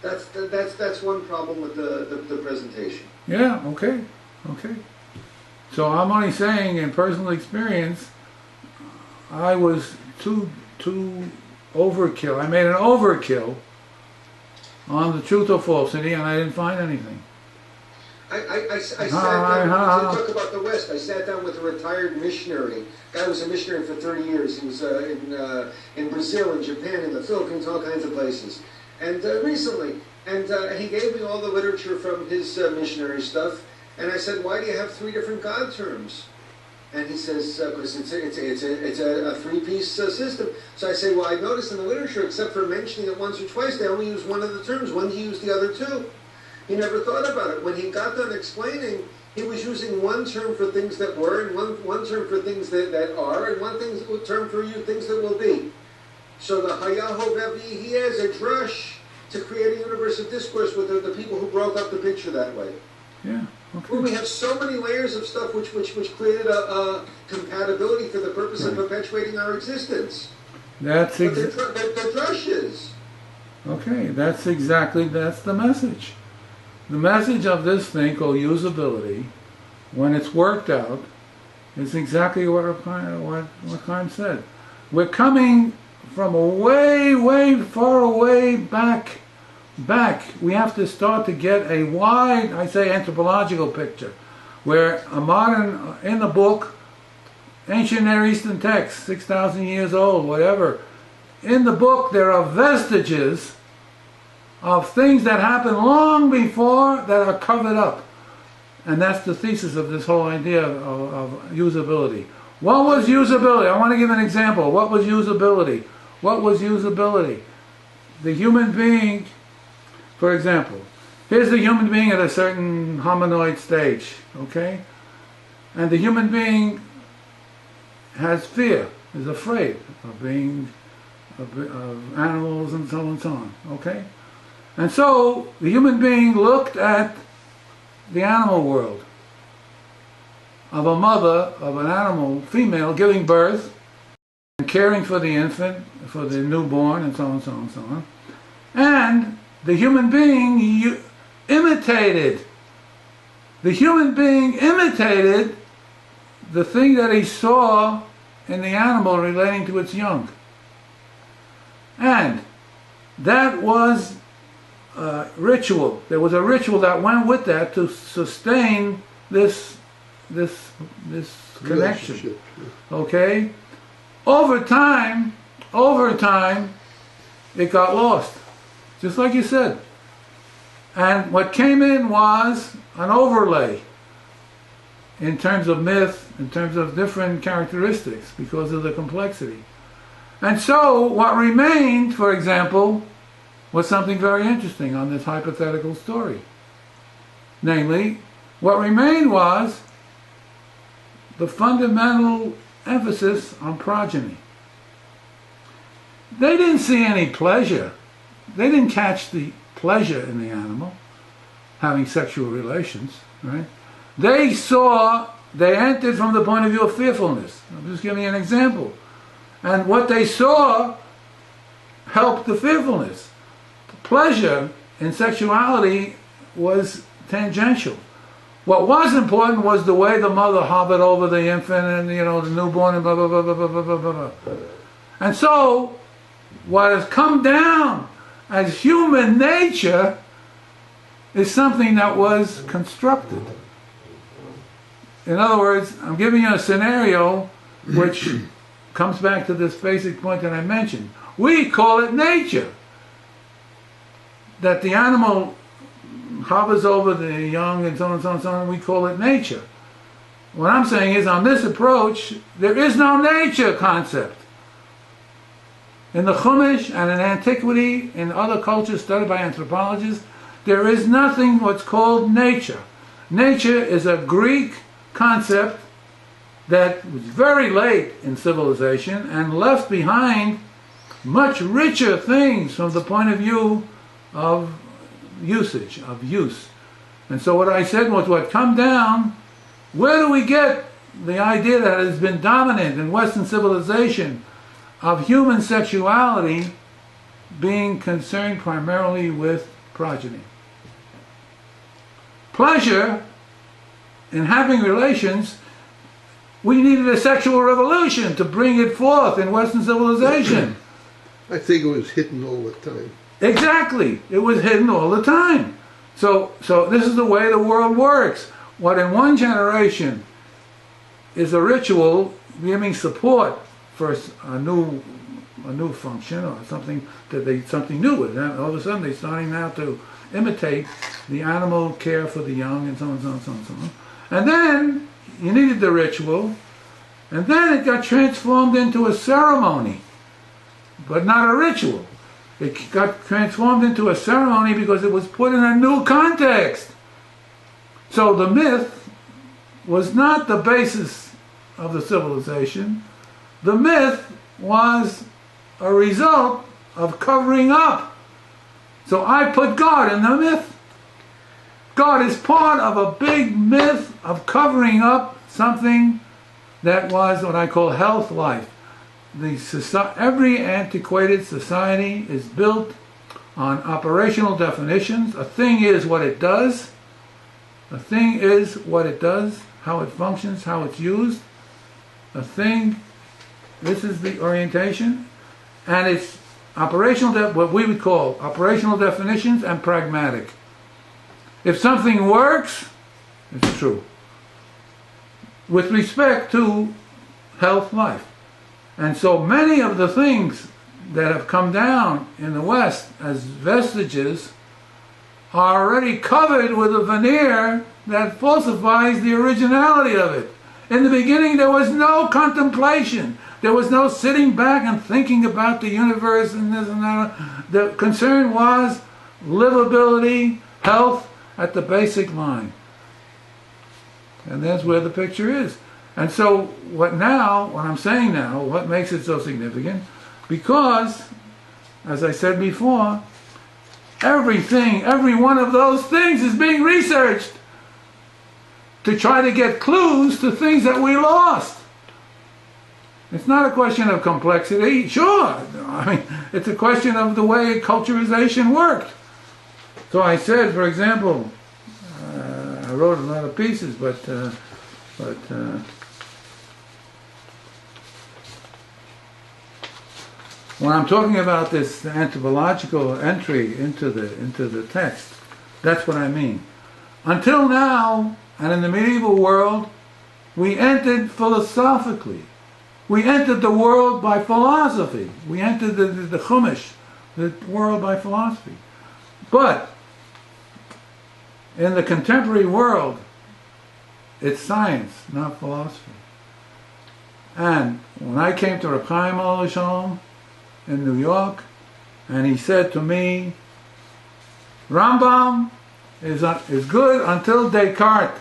That's one problem with the presentation.
Yeah. Okay. So I'm only saying, in personal experience, I was too overkill. I made an overkill on the truth or falsity, and I didn't find anything.
I sat down, to talk about the West, I sat down with a retired missionary. Guy was a missionary for 30 years. He was in Brazil, in Japan, in the Philippines, all kinds of places. And recently, he gave me all the literature from his missionary stuff, and I said, why do you have 3 different God terms? And he says, because it's a 3-piece system. So I say, well, I noticed in the literature, except for mentioning it once or twice, they only use one of the terms. When he used the other 2. He never thought about it. When he got done explaining, he was using one term for things that were, and one term for things that are, and one term for things that will be. So the Hayahovevi, he has a drush to create a universe of discourse with the people who broke up the picture that way.
Yeah. Okay.
Well, we have so many layers of stuff which created a compatibility for the purpose of perpetuating our existence.
That's
they're drushes.
Okay, that's the message. The message of this thing called usability, when it's worked out, is exactly what Chaim said. We're coming from a way, way far away back. We have to start to get a wide, I say, anthropological picture, where a modern, in the book, ancient Near Eastern text, 6,000 years old, whatever, in the book there are vestiges of things that happened long before that are covered up. And that's the thesis of this whole idea of usability. What was usability? I want to give an example. What was usability? What was usability? The human being, for example, here's the human being at a certain hominoid stage, okay? And the human being has fear, is afraid of animals and so on and so on, okay? And so the human being looked at the animal world of a mother of an animal, female, giving birth and caring for the infant, for the newborn, and so on and so on and so on. And the human being imitated. The human being imitated the thing that he saw in the animal relating to its young. And that was ritual. There was a ritual that went with that to sustain this connection. Okay? Over time, it got lost. Just like you said. And what came in was an overlay in terms of myth, in terms of different characteristics because of the complexity. And so what remained, for example, was something very interesting on this hypothetical story. Namely, what remained was the fundamental emphasis on progeny. They didn't see any pleasure. They didn't catch the pleasure in the animal having sexual relations, right? They entered from the point of view of fearfulness. I'm just giving you an example. And what they saw helped the fearfulness. The pleasure in sexuality was tangential. What was important was the way the mother hovered over the infant and, the newborn and blah, blah, blah, blah, blah, blah, blah, blah. And so, what has come down as human nature is something that was constructed. In other words, I'm giving you a scenario which comes back to this basic point that I mentioned. We call it nature. That the animal hovers over the young and so on and so on and so on, we call it nature. What I'm saying is, on this approach, there is no nature concept. In the Chumash and in antiquity, in other cultures studied by anthropologists, there is nothing what's called nature. Nature is a Greek concept that was very late in civilization and left behind much richer things from the point of view of usage, of use. And so what I said was, what come down, where do we get the idea that has been dominant in Western civilization of human sexuality being concerned primarily with progeny? Pleasure in having relations, we needed a sexual revolution to bring it forth in Western civilization.
I think it was hidden all the time.
Exactly. It was hidden all the time. So this is the way the world works. What in one generation is a ritual giving support for a new function or something something new with it. All of a sudden they're starting now to imitate the animal care for the young and so on and so on and so on and so on. And then you needed the ritual, and then it got transformed into a ceremony, but not a ritual. It got transformed into a ceremony because it was put in a new context. So the myth was not the basis of the civilization. The myth was a result of covering up So I put God in the myth. God is part of a big myth of covering up something that was what I call health life. Every antiquated society is built on operational definitions. A thing is what it does. A thing is what it does, how it functions, how it's used. A thing, this is the orientation, and it's operational, what we would call operational definitions and pragmatic. If something works, it's true. With respect to health life. And so many of the things that have come down in the West as vestiges are already covered with a veneer that falsifies the originality of it. In the beginning there was no contemplation. There was no sitting back and thinking about the universe and this and that. The concern was livability, health at the basic line. And that's where the picture is. And so what I'm saying now, what makes it so significant? Because, as I said before, every one of those things is being researched to try to get clues to things that we lost. It's not a question of complexity, sure. I mean, it's a question of the way culturization worked. So I said, for example, I wrote a lot of pieces, but when I'm talking about this anthropological entry into the text, that's what I mean. Until now, and in the medieval world, we entered philosophically. We entered the world by philosophy. We entered the Chumash, the world by philosophy. But in the contemporary world, it's science, not philosophy. And when I came to Reb Chaim Alav Shalom in New York, and he said to me, Rambam is good until Descartes.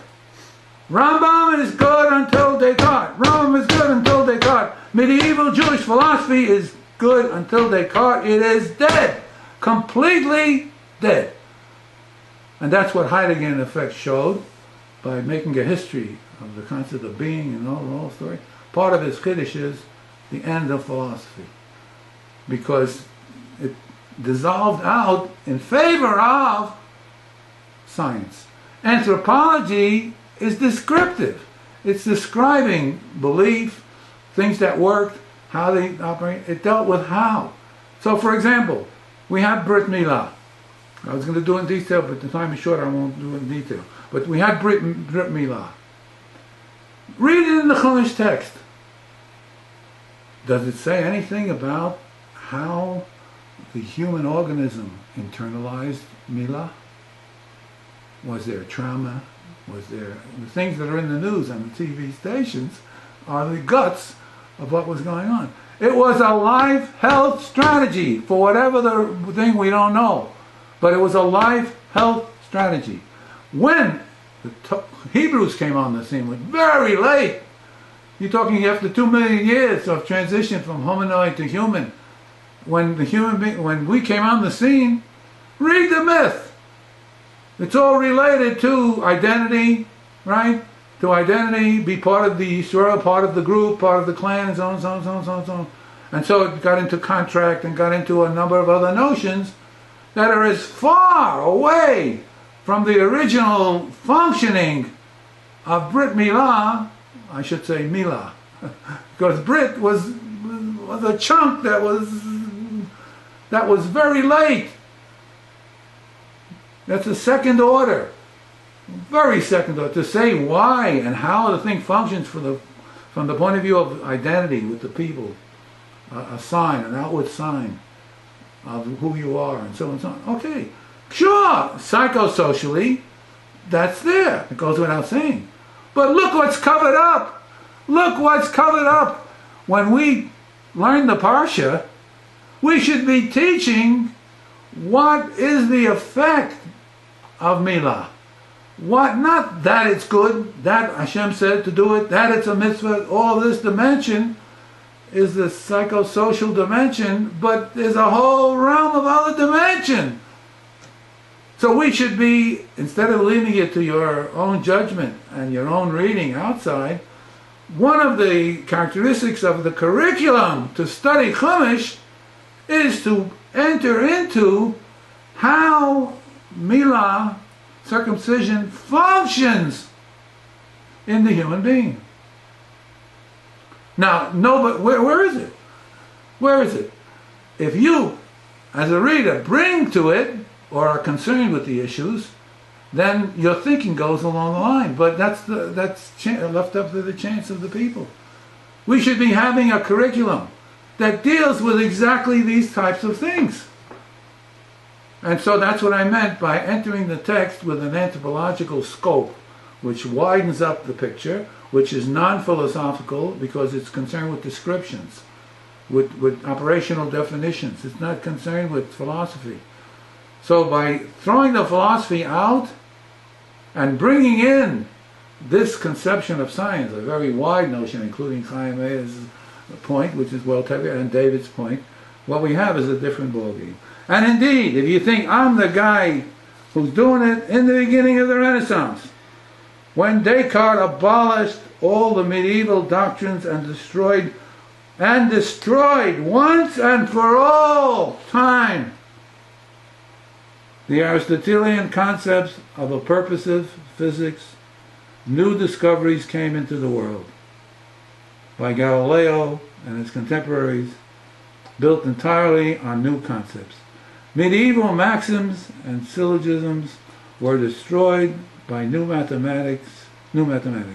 Rambam is good until Descartes. Rambam is good until Descartes. Medieval Jewish philosophy is good until Descartes. It is dead. Completely dead. And that's what Heidegger in effect showed by making a history of the concept of being and all the whole story. Part of his Kiddush is the end of philosophy. Because it dissolved out in favor of science. Anthropology is descriptive. It's describing belief, things that worked, how they operate. It dealt with how. So for example, we have Brit Milah. I was going to do it in detail, but the time is short, I won't do it in detail. But we had Brit Milah. Read it in the Chumash text. Does it say anything about how the human organism internalized Milah? Was there trauma? Was there the things that are in the news on the TV stations are the guts of what was going on? It was a life health strategy for whatever the thing we don't know, but it was a life health strategy. When the Hebrews came on the scene, was very late. You're talking after 2 million years of transition from hominoid to human. When we came on the scene, read the myth. It's all related to identity, right? To identity, be part of the Yisrael, part of the group, part of the clan, and so on, so on, so on, so on, so on. And so it got into contract and got into a number of other notions that are as far away from the original functioning of Brit Milah, I should say Milah, because Brit was a chunk that was very late. That's a second order, very second order. To say why and how the thing functions from the point of view of identity with the people, a sign, an outward sign of who you are, and so on and so on. Okay, sure, psychosocially, that's there. It goes without saying. But look what's covered up. Look what's covered up. When we learn the Parsha, we should be teaching what is the effect of Milah. What, not that it's good, that Hashem said to do it, that it's a mitzvah, all this dimension is the psychosocial dimension, but there's a whole realm of other dimension So we should be, instead of leaving it to your own judgment and your own reading outside, one of the characteristics of the curriculum to study Chumash is to enter into how milah, circumcision, functions in the human being. Now, no, but where is it? Where is it? If you, as a reader, bring to it or are concerned with the issues, then your thinking goes along the line. But that's left up to the chance of the people. We should be having a curriculum that deals with exactly these types of things. And so that's what I meant by entering the text with an anthropological scope, which widens up the picture, which is non-philosophical because it's concerned with descriptions, with operational definitions. It's not concerned with philosophy. So by throwing the philosophy out and bringing in this conception of science, a very wide notion, including Chaim Meir's point, which is well taken, and David's point, what we have is a different ballgame. And indeed, if you think I'm the guy who's doing it in the beginning of the Renaissance, when Descartes abolished all the medieval doctrines and destroyed once and for all time the Aristotelian concepts of a purposive physics, new discoveries came into the world by Galileo and his contemporaries, built entirely on new concepts. Medieval maxims and syllogisms were destroyed by new mathematics.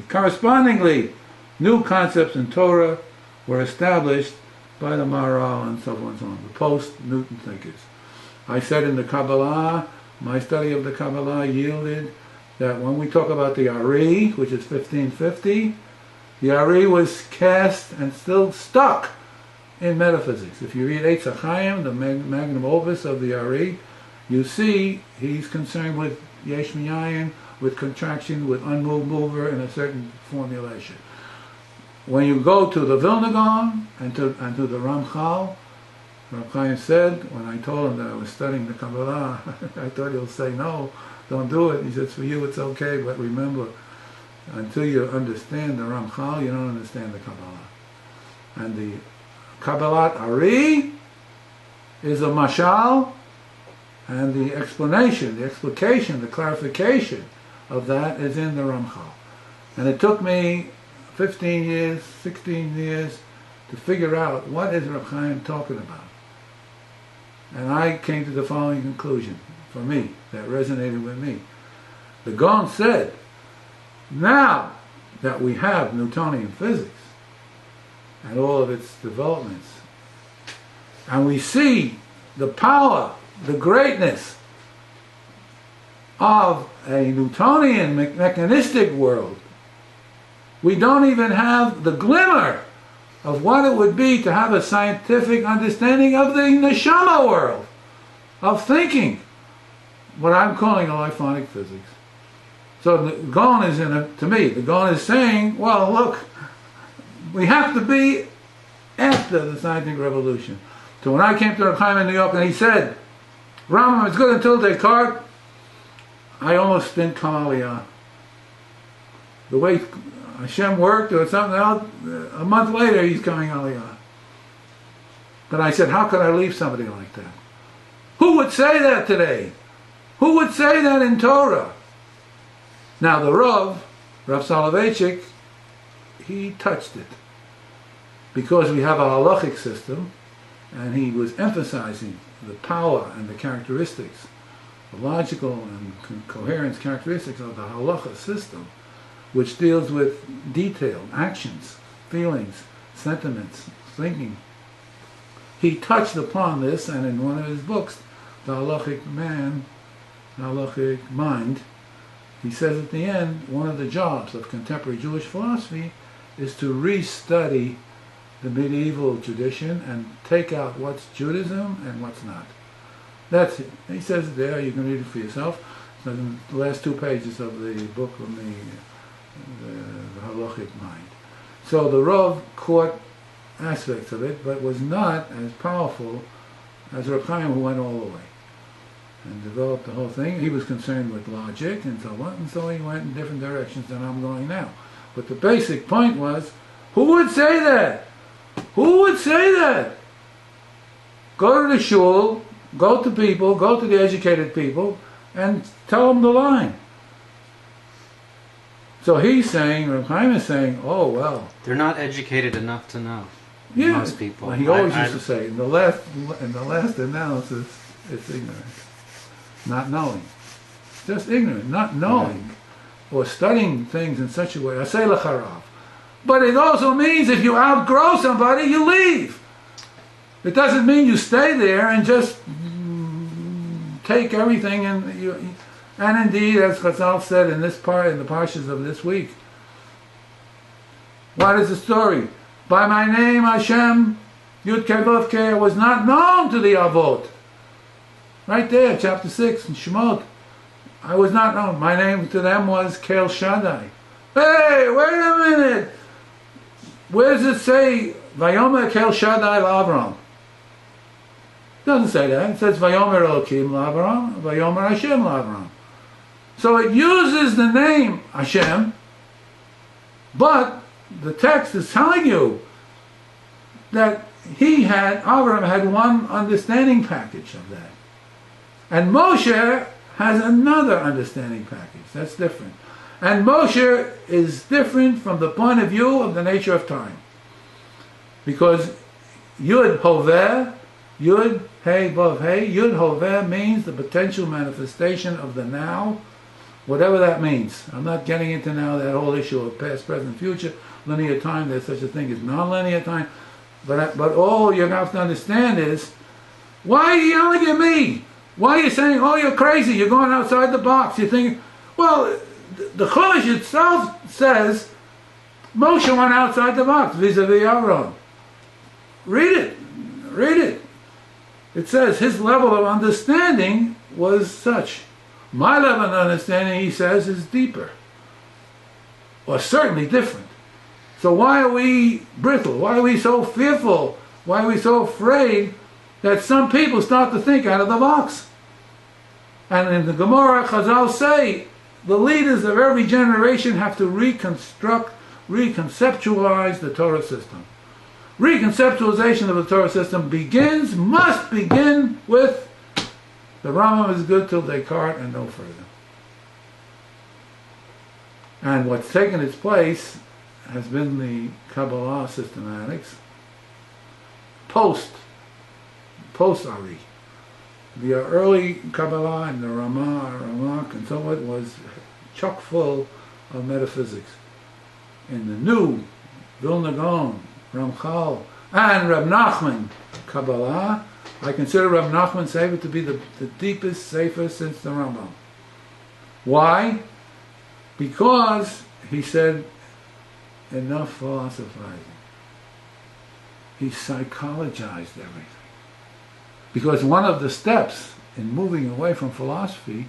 Correspondingly, new concepts in Torah were established by the Maharal and so on and so on, the post-Newton thinkers. I said in the Kabbalah, my study of the Kabbalah yielded that when we talk about the Ari, which is 1550, the Ari was cast and still stuck in metaphysics. If you read Eitz HaChaim, the magnum opus of the Ari, you see he's concerned with Yesh Miyayin, with contraction, with unmoved mover, and a certain formulation. When you go to the Vilna Gaon and to the Ramchal, Rav Chaim said, when I told him that I was studying the Kabbalah, I thought he'll say, no, don't do it. He says, for you it's okay, but remember, until you understand the Ramchal, you don't understand the Kabbalah. And the Kabbalat Ari is a mashal, and the explanation, the explication, the clarification of that is in the Ramchal. And it took me 15 years, 16 years to figure out what is Rav Chaim talking about. And I came to the following conclusion, for me, that resonated with me. The Gaon said, now that we have Newtonian physics and all of its developments, and we see the power, the greatness of a Newtonian mechanistic world, we don't even have the glimmer of what it would be to have a scientific understanding of the neshama world, of thinking, what I'm calling electronic physics. So the Gaon is to me, the Gaon is saying, well, look, we have to be after the scientific revolution. So when I came to Rav Chaim in New York and he said, Rambam is good until Descartes, I almost didn't come Aliyah. The way Hashem worked or something else, a month later he's coming Aliyah. But I said, how could I leave somebody like that? Who would say that today? Who would say that in Torah? Now the Rav Soloveitchik, he touched it. Because we have a halachic system, and he was emphasizing the power and the characteristics, the logical and coherence characteristics of the halacha system, which deals with detailed actions, feelings, sentiments, thinking. He touched upon this, and in one of his books, The Halachic Man, The Halachic Mind, he says at the end, one of the jobs of contemporary Jewish philosophy is to restudy the medieval tradition and take out what's Judaism and what's not. That's it. He says it there, you can read it for yourself. It's in the last 2 pages of the book on the halachic mind. So the Rav caught aspects of it, but was not as powerful as Rav Chaim, who went all the way. and developed the whole thing. He was concerned with logic and so on, and so he went in different directions than I'm going now. But the basic point was, who would say that? Who would say that? Go to the shul, go to people, go to the educated people, and tell them the line. So he's saying, Reb Chaim is saying, oh well.
They're not educated enough to know.
Yeah,
most people.
Well, he always used to say, in the last analysis, it's ignorance, not knowing. Just ignorant, not knowing, or studying things in such a way. I say l'charav. But it also means if you outgrow somebody, you leave. It doesn't mean you stay there and just take everything and you. And indeed, as Chazal said in the parshas of this week, what is the story? By my name, Hashem, Yud Kei Vav Kei, was not known to the Avot. Right there, chapter 6 in Shemot. I was not known. My name to them was Kel Shaddai. Hey, wait a minute. Where does it say, Vayomer Kel Shaddai L'Avram? It doesn't say that. It says, Vayomer Elokim L'Avram, Vayomer Hashem L'Avram. So it uses the name Hashem, but the text is telling you that Avram had one understanding package of that. And Moshe has another understanding package. That's different. And Moshe is different from the point of view of the nature of time. Because Yud Hoveh, Yud Hey Vav Hey, Yud Hoveh means the potential manifestation of the now, whatever that means. I'm not getting into now that whole issue of past, present, future, linear time. There's such a thing as non-linear time. But all you have to understand is, why are you yelling at me? Why are you saying, oh, you're crazy, you're going outside the box? You're thinking, well, the Chumash itself says Moshe went outside the box vis-a-vis Aaron. Read it. It says his level of understanding was such. My level of understanding, he says, is deeper. Or certainly different. So why are we brittle? Why are we so fearful? Why are we so afraid that some people start to think out of the box? And in the Gemara, Chazal say, the leaders of every generation have to reconceptualize the Torah system. Reconceptualization of the Torah system must begin with the Rambam is good till Descartes and no further. And what's taken its place has been the Kabbalah systematics post-Ari. The early Kabbalah and the Ramak and so on was chock full of metaphysics. In the new Vilna Gaon, Ramchal, and Reb Nachman Kabbalah, I consider Reb Nachman Sefer to be the deepest Sefer since the Rambam. Why? Because he said, enough philosophizing. He psychologized everything. Because one of the steps in moving away from philosophy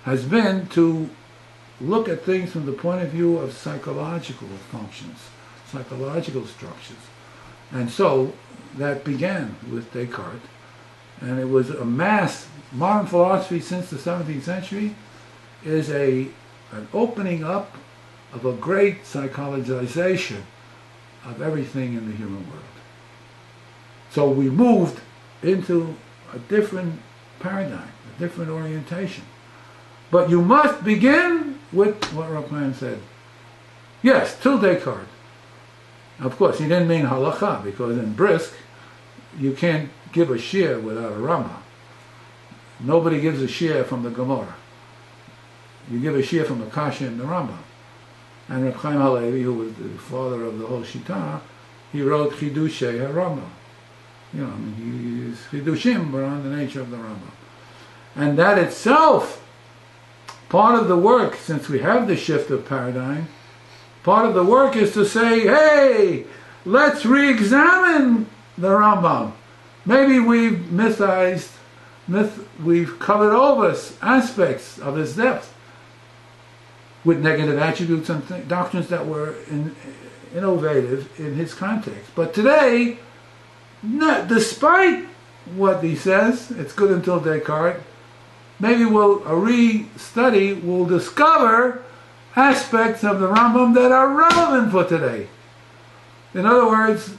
has been to look at things from the point of view of psychological functions, psychological structures. And so that began with Descartes, and it was modern philosophy since the 17th century is an opening up of a great psychologization of everything in the human world. So we moved into a different paradigm, a different orientation. But you must begin with what Rav Chaim said. Yes, till Descartes. Of course, he didn't mean halacha, because in Brisk, you can't give a shir without a Rama. Nobody gives a shir from the Gemara. You give a shir from the Kasha and the Rambam. And Reb Chaim Halevi, who was the father of the whole Shita, he wrote Chidushei HaRambam. You know, his Chidushim were on the nature of the Rambam. And that itself, part of the work, since we have the shift of paradigm, part of the work is to say, hey, let's re-examine the Rambam. Maybe we've we've covered over aspects of his depth with negative attributes and doctrines that were innovative in his context. But today, despite what he says. It's good until Descartes. Maybe a re-study will discover aspects of the Rambam that are relevant for today. In other words,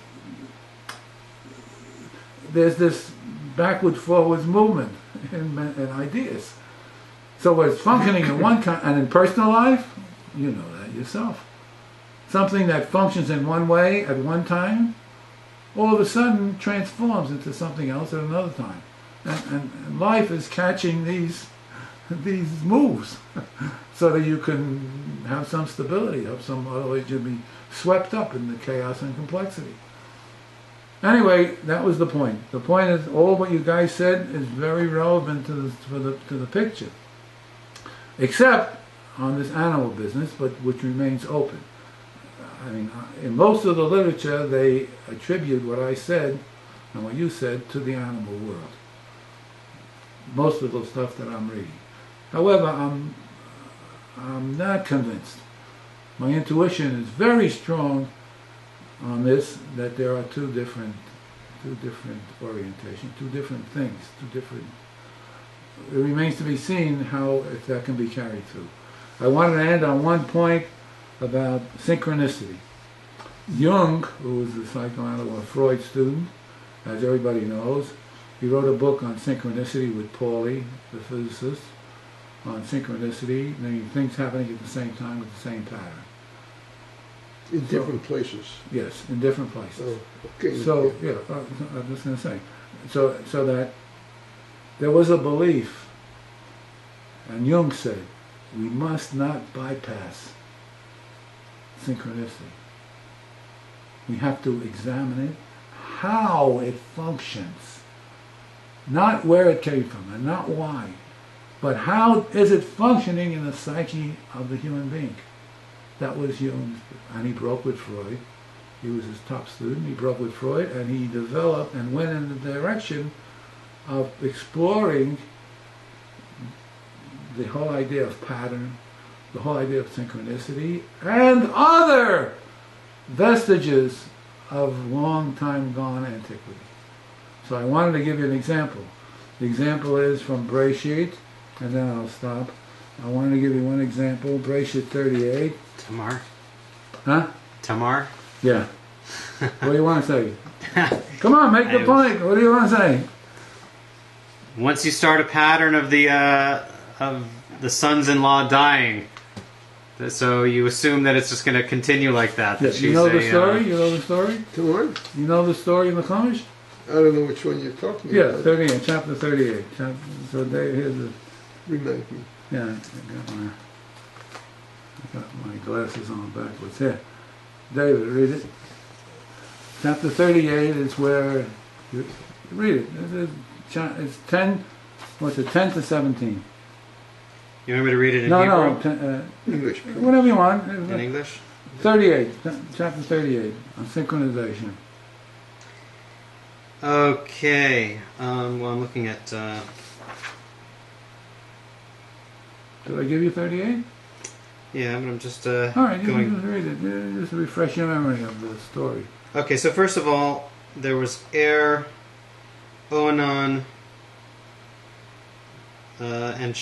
there's this backward-forwards movement in ideas. So what's functioning in one kind, and in personal life, you know that yourself. Something that functions in one way at one time, all of a sudden transforms into something else at another time. And life is catching these moves so that you can have some stability, otherwise you'll be swept up in the chaos and complexity. Anyway, that was the point. The point is, all what you guys said is very relevant to the picture, except on this animal business, but which remains open. I mean, in most of the literature, they attribute what I said and what you said to the animal world. Most of the stuff that I'm reading. However, I'm not convinced. My intuition is very strong on this, that there are two different orientations, two different things, it remains to be seen how if that can be carried through. I wanted to end on one point about synchronicity. Jung, who was a psychoanalyst, Freud student, as everybody knows, he wrote a book on synchronicity with Pauli, the physicist, on synchronicity, meaning things happening at the same time with the same pattern.
In different places.
Yes, in different places.
Oh, okay.
So, yeah, I was just going to say, so that there was a belief, and Jung said, we must not bypass synchronicity. We have to examine it, how it functions, not where it came from and not why, but how is it functioning in the psyche of the human being. That was Jung, and he broke with Freud. He was his top student. He broke with Freud, and he developed and went in the direction of exploring the whole idea of pattern, the whole idea of synchronicity, and other vestiges of long time gone antiquity. So I wanted to give you an example. The example is from Breshit, and then I'll stop. I wanted to give you one example, Breshit 38.
Tamar.
Huh?
Tamar?
Yeah. What do you want to say? Come on, make the point. What do you want to say?
Once you start a pattern of the sons-in-law dying, so you assume that it's just going to continue like that.
Yeah, you know the story? You know the story?
To what?
You know the story in the Chumash?
I don't know which one you're talking
Yeah,
about.
38, chapter 38. So here's the...
Remind me.
Yeah, I got my glasses on backwards. Here, David, read it. Chapter 38 is where... read it. It's 10... What's it? 10 to 17.
You want me to read it in
No,
Hebrew?
no.
English.
Whatever you want.
In English?
38. Chapter 38 on synchronization.
Okay. Well, I'm looking at...
Did I give you 38?
Yeah, but I'm just
All right, you
going...
can just read it. Just to refresh your memory of the story.
Okay, so first of all, there was Onan, and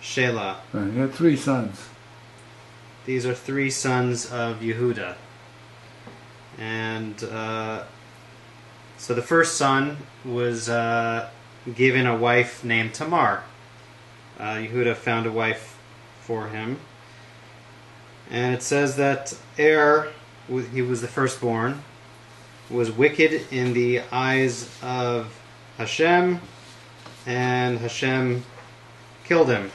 Shelah.
Right, he had 3 sons.
These are 3 sons of Yehuda. And so the first son was given a wife named Tamar. Yehuda found a wife for him. And it says that he was the firstborn, was wicked in the eyes of Hashem, and Hashem killed him.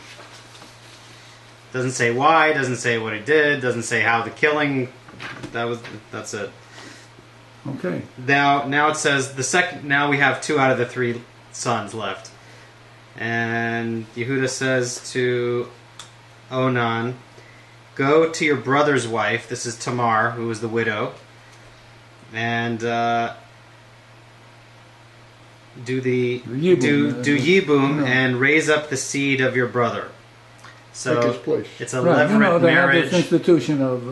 Doesn't say why, doesn't say what he did, doesn't say how the killing. That's it.
Okay.
Now it says the second. Now we have 2 out of the 3 sons left, and Yehuda says to Onan, "Go to your brother's wife." This is Tamar, who was the widow, and do yibum and raise up the seed of your brother. So
Take his place.
it's a
Right,
levirate
they have
marriage.
this institution of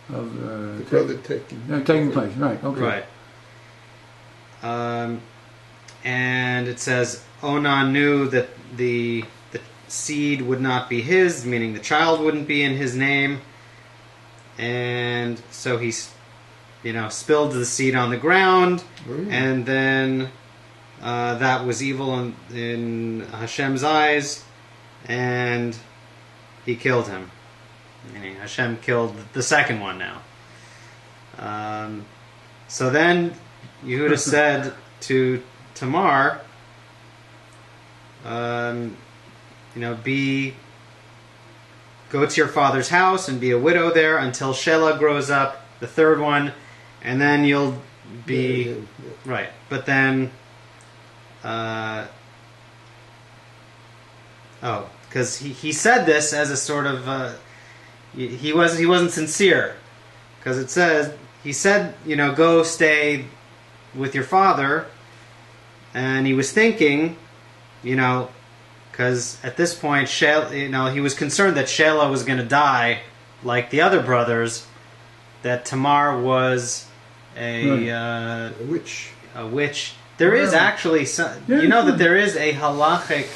The brother taking.
taking place. Right, okay.
Right. and it says Onan knew that the seed would not be his, meaning the child wouldn't be in his name, and so he, spilled the seed on the ground, and then that was evil in Hashem's eyes, and he killed him. Meaning Hashem killed the second one now. So then Yehuda said to Tamar, go to your father's house and be a widow there until Shelah grows up, the third one, and then you'll be...
Yeah.
Right. But then... because he said this as a sort of... he wasn't sincere. Because it says... He said, go stay with your father, and he was thinking, because at this point, he was concerned that Shelah was going to die like the other brothers, that Tamar was a
witch.
A witch. There is actually that there is a halachic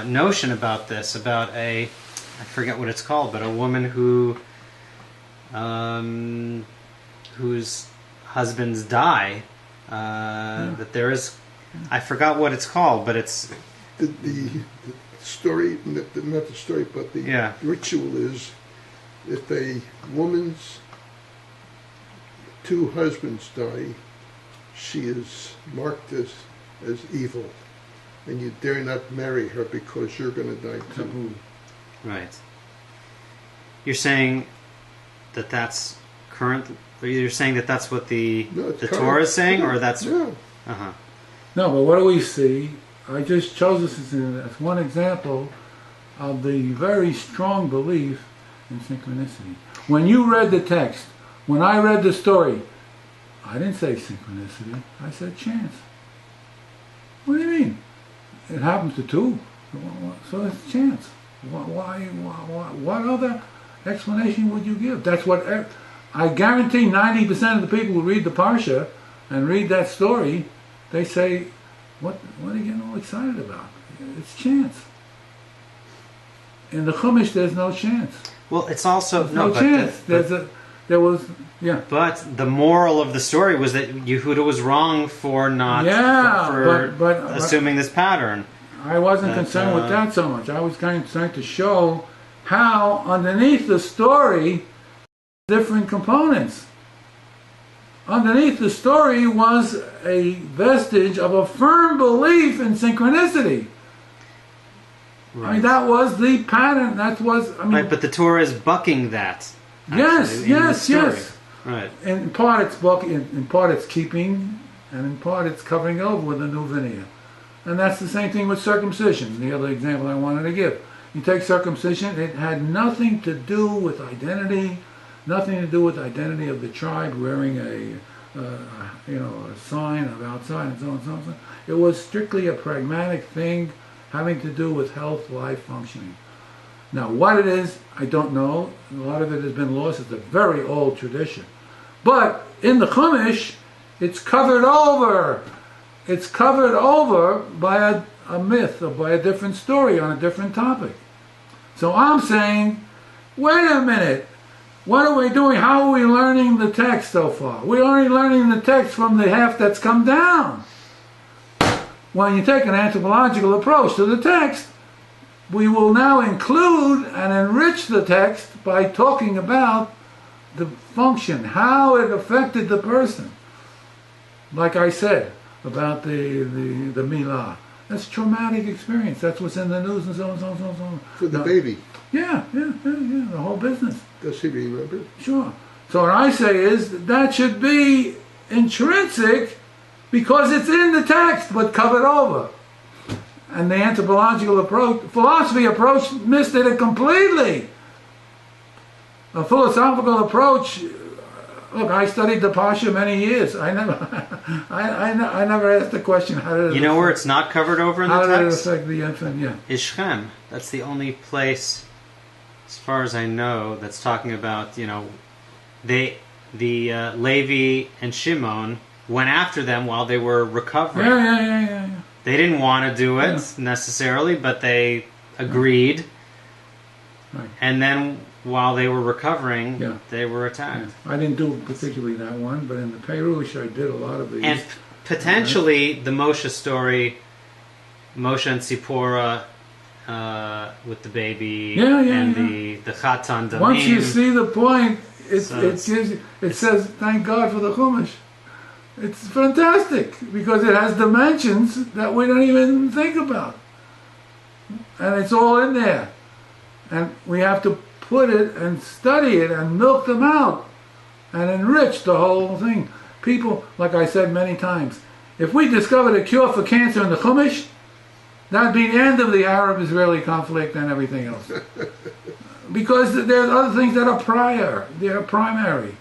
notion about this, about I forget what it's called, but a woman whose husbands die. That there is, I forgot what it's called, but it's
the story, not the story, but the ritual is if a woman's two husbands die, she is marked as evil, and you dare not marry her because you're going to die too.
Right. You're saying that's current. Or you're saying that that's what the Torah is saying, or that's
No,
but what do we see? I just chose this as one example of the very strong belief in synchronicity. When you read the text, when I read the story, I didn't say synchronicity. I said chance. What do you mean? It happens to two, so it's chance. Why? What other explanation would you give? That's what I guarantee. 90% of the people who read the parsha and read that story, they say, "What are you getting all excited about? It's chance." In the Chumash, there's no chance.
Well, it's also
no chance. There was.
But the moral of the story was that Yehuda was wrong for not but assuming this pattern.
I wasn't concerned with that so much. I was concerned to show how underneath the story, different components. Underneath the story was a vestige of a firm belief in synchronicity. Right. I mean, that was the pattern. Right,
but the Torah is bucking that.
Yes.
Right.
In part it's bucking, in part it's keeping, and in part it's covering over with a new veneer. And that's the same thing with circumcision, the other example I wanted to give. You take circumcision, it had nothing to do with identity, nothing to do with identity of the tribe wearing a sign of outside and so on and so on. It was strictly a pragmatic thing having to do with health, life, functioning. Now, what it is, I don't know. A lot of it has been lost. It's a very old tradition. But in the Chumash, it's covered over. It's covered over by a myth or by a different story on a different topic. So I'm saying, wait a minute. What are we doing? How are we learning the text so far? We're only learning the text from the half that's come down. When you take an anthropological approach to the text, we will now include and enrich the text by talking about the function, how it affected the person. Like I said about the milah. That's a traumatic experience. That's what's in the news and so on, so on, so on, so on.
For the baby.
Yeah, the whole business.
Does he remember?
Sure. So what I say is that should be intrinsic because it's in the text but covered over. And the anthropological approach, philosophy approach missed it completely. A philosophical approach, look, I studied the Pasha many years. I never asked the question, how did it
affect, where it's not covered over in the text?
How did it affect the infant,
is Shechem. That's the only place, as far as I know, that's talking about, the Levi and Shimon went after them while they were recovering.
Yeah.
They didn't want to do it necessarily, but they agreed.
Right.
And then while they were recovering, they were attacked.
I didn't do particularly that one, but in the Perush I did a lot of these.
And potentially the Moshe story, Moshe and Zipporah with the baby and the Chatan Damim.
Once you see the point, it says, thank God for the Chumash. It's fantastic because it has dimensions that we don't even think about. And it's all in there. And we have to put it and study it and milk them out and enrich the whole thing. People, like I said many times, if we discovered a cure for cancer in the Chumash, that'd be the end of the Arab-Israeli conflict and everything else. Because there's other things that are primary.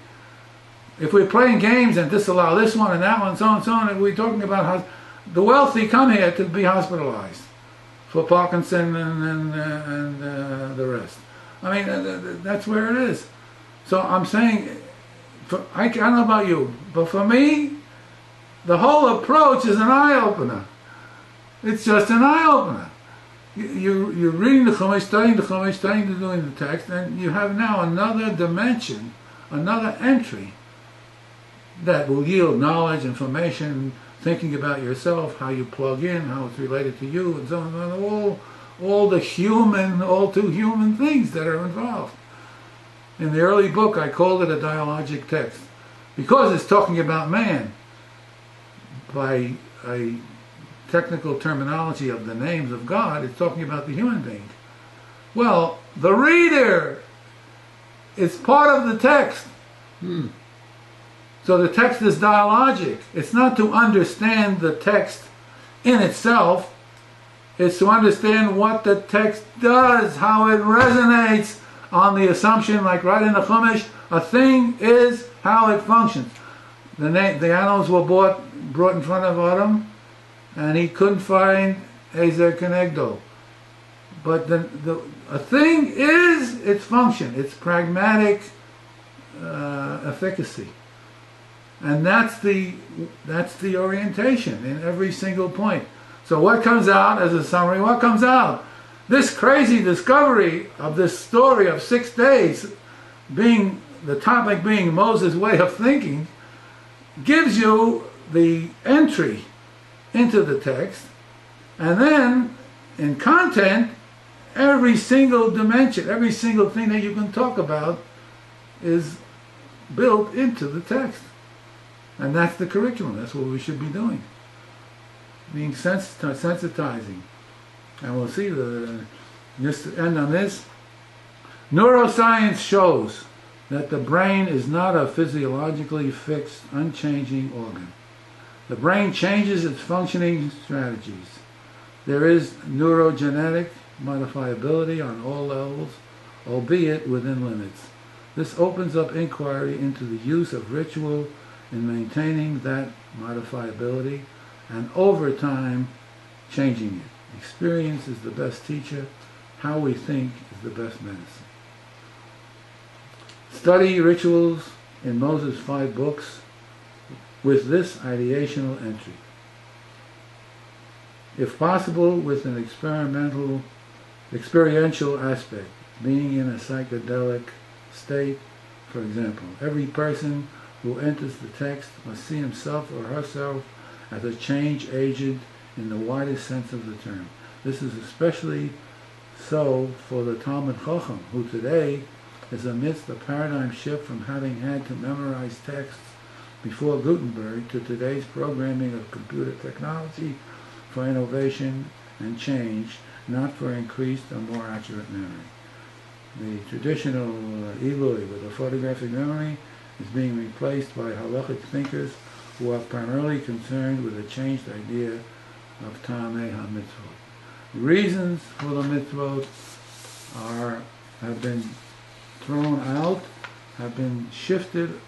If we're playing games and disallow this one and that one, so on and so on, and we're talking about how the wealthy come here to be hospitalized for Parkinson and the rest. I mean, that's where it is. So I'm saying, I don't know about you, but for me, the whole approach is an eye-opener. It's just an eye-opener. You're reading the Chumash, studying the text, and you have now another dimension, another entry that will yield knowledge, information, thinking about yourself, how you plug in, how it's related to you, and so on, all too human things that are involved. In the early book, I called it a dialogic text because it's talking about man by a technical terminology of the names of God. It's talking about the human being. Well, the reader is part of the text. So the text is dialogic. It's not to understand the text in itself. It's to understand what the text does, how it resonates on the assumption, like right in the Chumash, a thing is how it functions. The animals were brought in front of Adam, and he couldn't find Ezer Kenegdo. But a thing is its function, its pragmatic efficacy. And that's the orientation in every single point. So what comes out as a summary? What comes out? This crazy discovery of this story of 6 days, being the topic being Moses' way of thinking, gives you the entry into the text, and then in content, every single dimension, every single thing that you can talk about is built into the text. And that's the curriculum. That's what we should be doing. Being sensitizing. And we'll see, just to end on this, neuroscience shows that the brain is not a physiologically fixed, unchanging organ. The brain changes its functioning strategies. There is neurogenetic modifiability on all levels, albeit within limits. This opens up inquiry into the use of ritual in maintaining that modifiability and over time changing it. Experience is the best teacher. How we think is the best medicine. Study rituals in Moses' 5 books with this ideational entry. If possible, with an experiential aspect, being in a psychedelic state, for example. Every person who enters the text must see himself or herself as a change agent in the widest sense of the term. This is especially so for the Talmud Chacham, who today is amidst a paradigm shift from having had to memorize texts before Gutenberg to today's programming of computer technology for innovation and change, not for increased or more accurate memory. The traditional Eloi with a photographic memory is being replaced by halachic thinkers who are primarily concerned with a changed idea of Ta'amei HaMitzvot. Reasons for the mitzvot have been thrown out, have been shifted,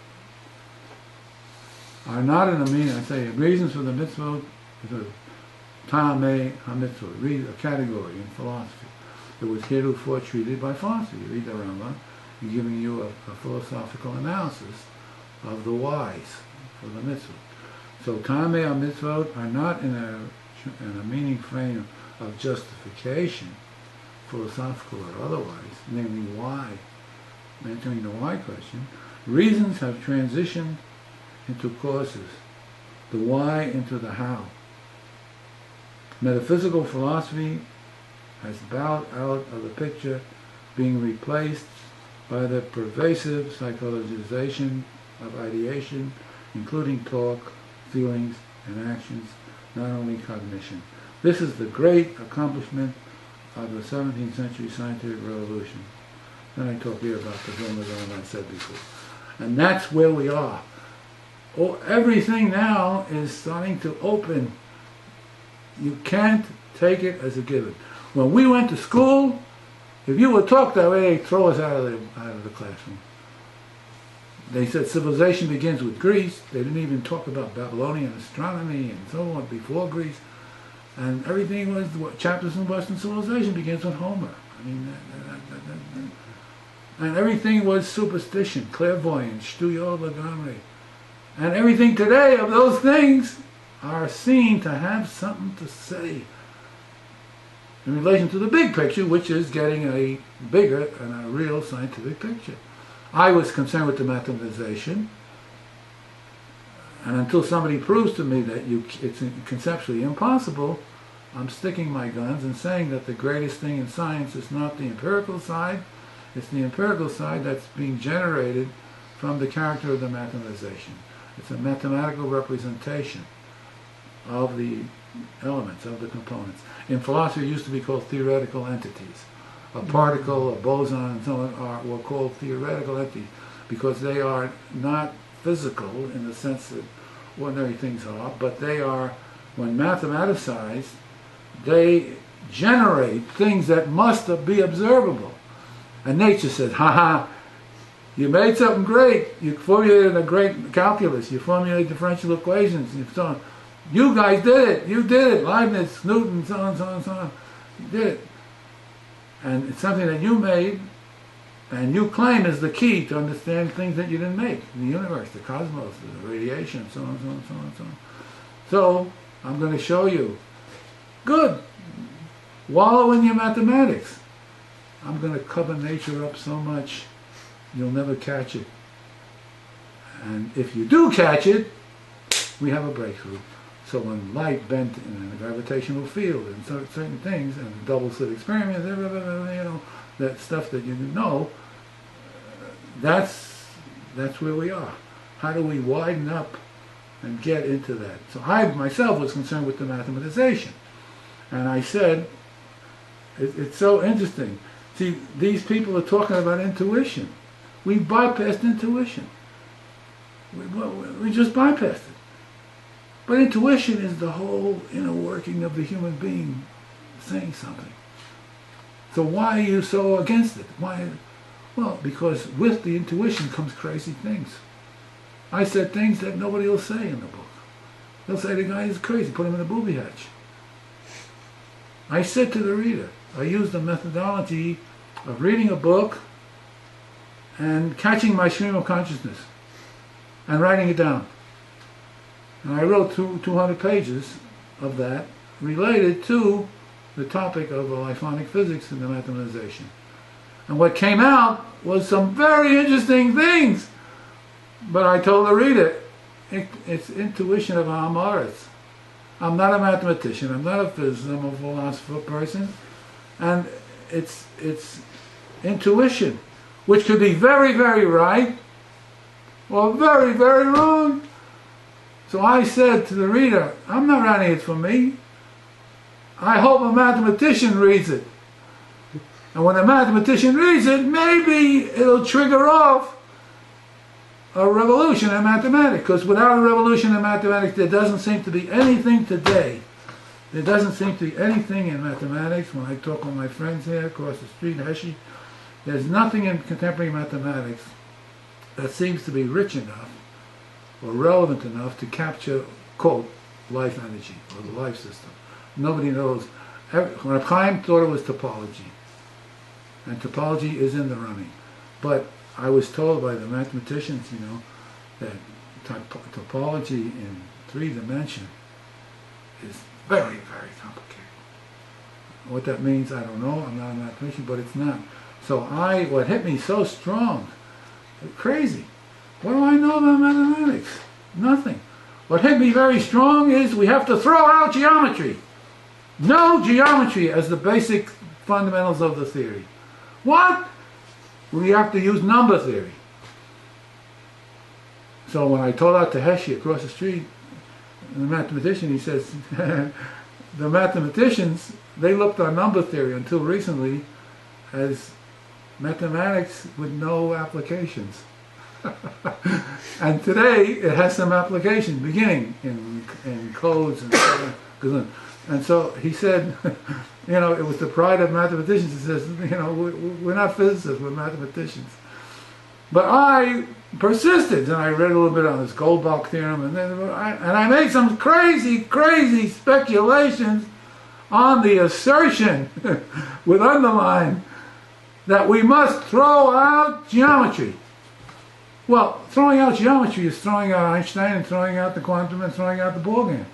are not in the meaning. I say reasons for the mitzvot is a Ta'amei HaMitzvot, a category in philosophy. It was heretofore treated by philosophy. You read the Rambam, he's giving you a philosophical analysis of the whys for the mitzvah. So Tamei mitzvot are not in a meaning frame of justification, philosophical or otherwise, namely why, answering the why question. Reasons have transitioned into causes, the why into the how. Metaphysical philosophy has bowed out of the picture, being replaced by the pervasive psychologization of ideation, including talk, feelings, and actions, not only cognition. This is the great accomplishment of the 17th century scientific revolution. Then I talk here about the Ramadan I said before. And that's where we are. Oh, everything now is starting to open. You can't take it as a given. When we went to school, if you would talk that way, they'd throw us out of the classroom. They said civilization begins with Greece. They didn't even talk about Babylonian astronomy and so on before Greece. And everything was, chapters in Western civilization begins with Homer. I mean, and everything was superstition, clairvoyance, shtuyot lagamri. And everything today of those things are seen to have something to say in relation to the big picture, which is getting a bigger and a real scientific picture. I was concerned with the mathematization, and until somebody proves to me that it's conceptually impossible, I'm sticking my guns and saying that the greatest thing in science is not the empirical side, it's the empirical side that's being generated from the character of the mathematization. It's a mathematical representation of the elements, of the components. In philosophy, it used to be called theoretical entities. A particle, a boson, and so on were called theoretical entities because they are not physical in the sense that ordinary things are, but they are, when mathematicized, they generate things that must be observable. And nature says, ha, you made something great. You formulated a great calculus. You formulated differential equations and so on. You guys did it. You did it. Leibniz, Newton, so on, so on, so on. You did it. And it's something that you made, and you claim is the key to understand things that you didn't make. The universe, the cosmos, the radiation, so on, so on, so on, so on. So, I'm going to show you. Good. Wallow in your mathematics. I'm going to cover nature up so much, you'll never catch it. And if you do catch it, we have a breakthrough. So when light bent in a gravitational field and certain things, and double slit experiments, you know, that stuff that you know, that's where we are. How do we widen up and get into that? So I myself was concerned with the mathematization. And I said, it's so interesting. See, these people are talking about intuition. We bypassed intuition. We just bypassed it. But intuition is the whole inner working of the human being saying something. So why are you so against it? Why? Well, because with the intuition comes crazy things. I said things that nobody will say in the book. They'll say the guy is crazy, put him in a booby hatch. I said to the reader, I used the methodology of reading a book and catching my stream of consciousness and writing it down. And I wrote 200 pages of that related to the topic of liphonic physics and the mathematization. And what came out was some very interesting things. But I told the reader, it's intuition of Amaris. I'm not a mathematician, I'm not a physicist, I'm a philosopher person. And it's intuition, which could be very, very right, or very, very wrong. So I said to the reader, I'm not writing it for me. I hope a mathematician reads it. And when a mathematician reads it, maybe it'll trigger off a revolution in mathematics. Because without a revolution in mathematics, there doesn't seem to be anything today. There doesn't seem to be anything in mathematics. When I talk with my friends here across the street, Heshi, there's nothing in contemporary mathematics that seems to be rich enough or relevant enough to capture, quote, life energy or the life system. Nobody knows. When Chaim thought it was topology, and topology is in the running. But I was told by the mathematicians, you know, that topology in 3-dimension is very, very complicated. What that means, I don't know. I'm not a mathematician, but it's not. So what hit me so strong, crazy. What do I know about mathematics? Nothing. What hit me very strong is we have to throw out geometry. No geometry as the basic fundamentals of the theory. What? We have to use number theory. So when I told that to Heshe across the street, the mathematician, he says, the mathematicians, they looked on number theory until recently as mathematics with no applications. And today it has some application, beginning in codes and so on. And so he said, you know, it was the pride of mathematicians. He says, you know, we're not physicists, we're mathematicians. But I persisted, and I read a little bit on this Goldbach theorem, and I made some crazy, crazy speculations on the assertion with underline that we must throw out geometry. Well, throwing out geometry is throwing out Einstein and throwing out the quantum and throwing out the ballgame.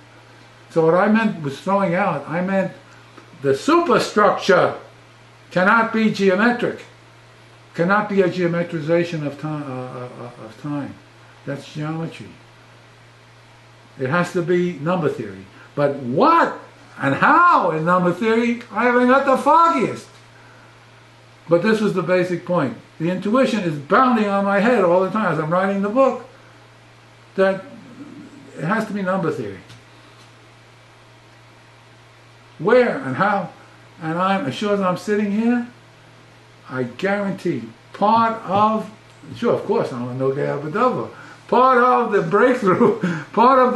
So what I meant was throwing out, I meant the superstructure cannot be geometric, cannot be a geometrization of time. That's geometry. It has to be number theory. But what and how in number theory, I haven't got the foggiest. But this was the basic point. The intuition is bounding on my head all the time as I'm writing the book that it has to be number theory. Where and how? And I'm, as sure as I'm sitting here, I guarantee part of, sure, of course, I'm a Nogay Abadava, part of the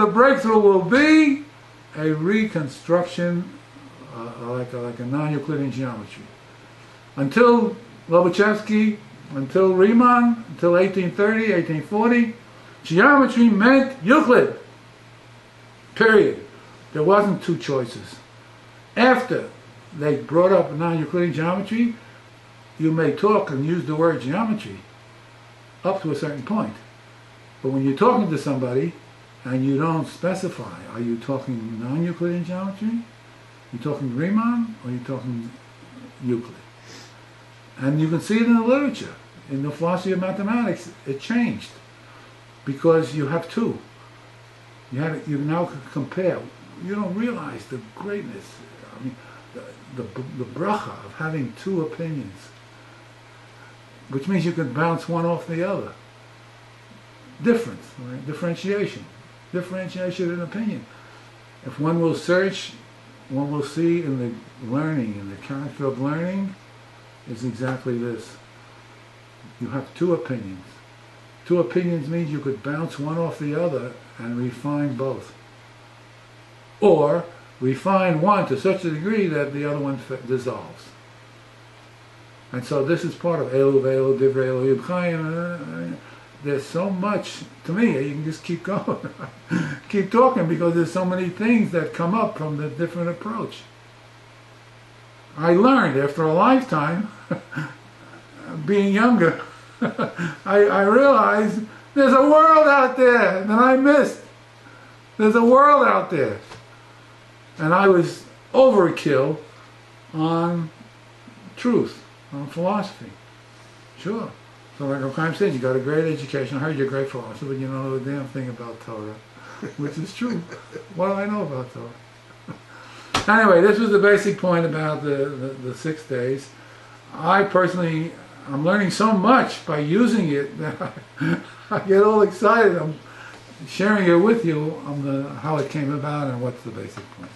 breakthrough will be a reconstruction like a non-Euclidean geometry. Until Lobachevsky, until Riemann, until 1830, 1840, geometry meant Euclid. Period. There wasn't two choices. After they brought up non-Euclidean geometry, you may talk and use the word geometry up to a certain point. But when you're talking to somebody and you don't specify, are you talking non-Euclidean geometry? You talking Riemann or you talking Euclid? And you can see it in the literature. In the philosophy of mathematics, it changed. Because you have two. You now compare. You don't realize the greatness, I mean, the bracha of having two opinions. Which means you can bounce one off the other. Difference, right? Differentiation. Differentiation in opinion. If one will search, one will see in the learning, in the character of learning, is exactly this. You have two opinions. Two opinions means you could bounce one off the other and refine both. Or refine one to such a degree that the other one dissolves. And so this is part of Elu Ve'elu Divrei Elohim Chaim. There's so much, to me, you can just keep going. Keep talking because there's so many things that come up from the different approach. I learned after a lifetime, being younger, I realized there's a world out there that I missed. There's a world out there. And I was overkill on truth, on philosophy. Sure. So like Chaim said, you got a great education. I heard you're a great philosopher, but you don't know a damn thing about Torah, which is true. What do I know about Torah? Anyway, this was the basic point about the 6 days. I personally, I'm learning so much by using it that I get all excited. I'm sharing it with you on how it came about and what's the basic point.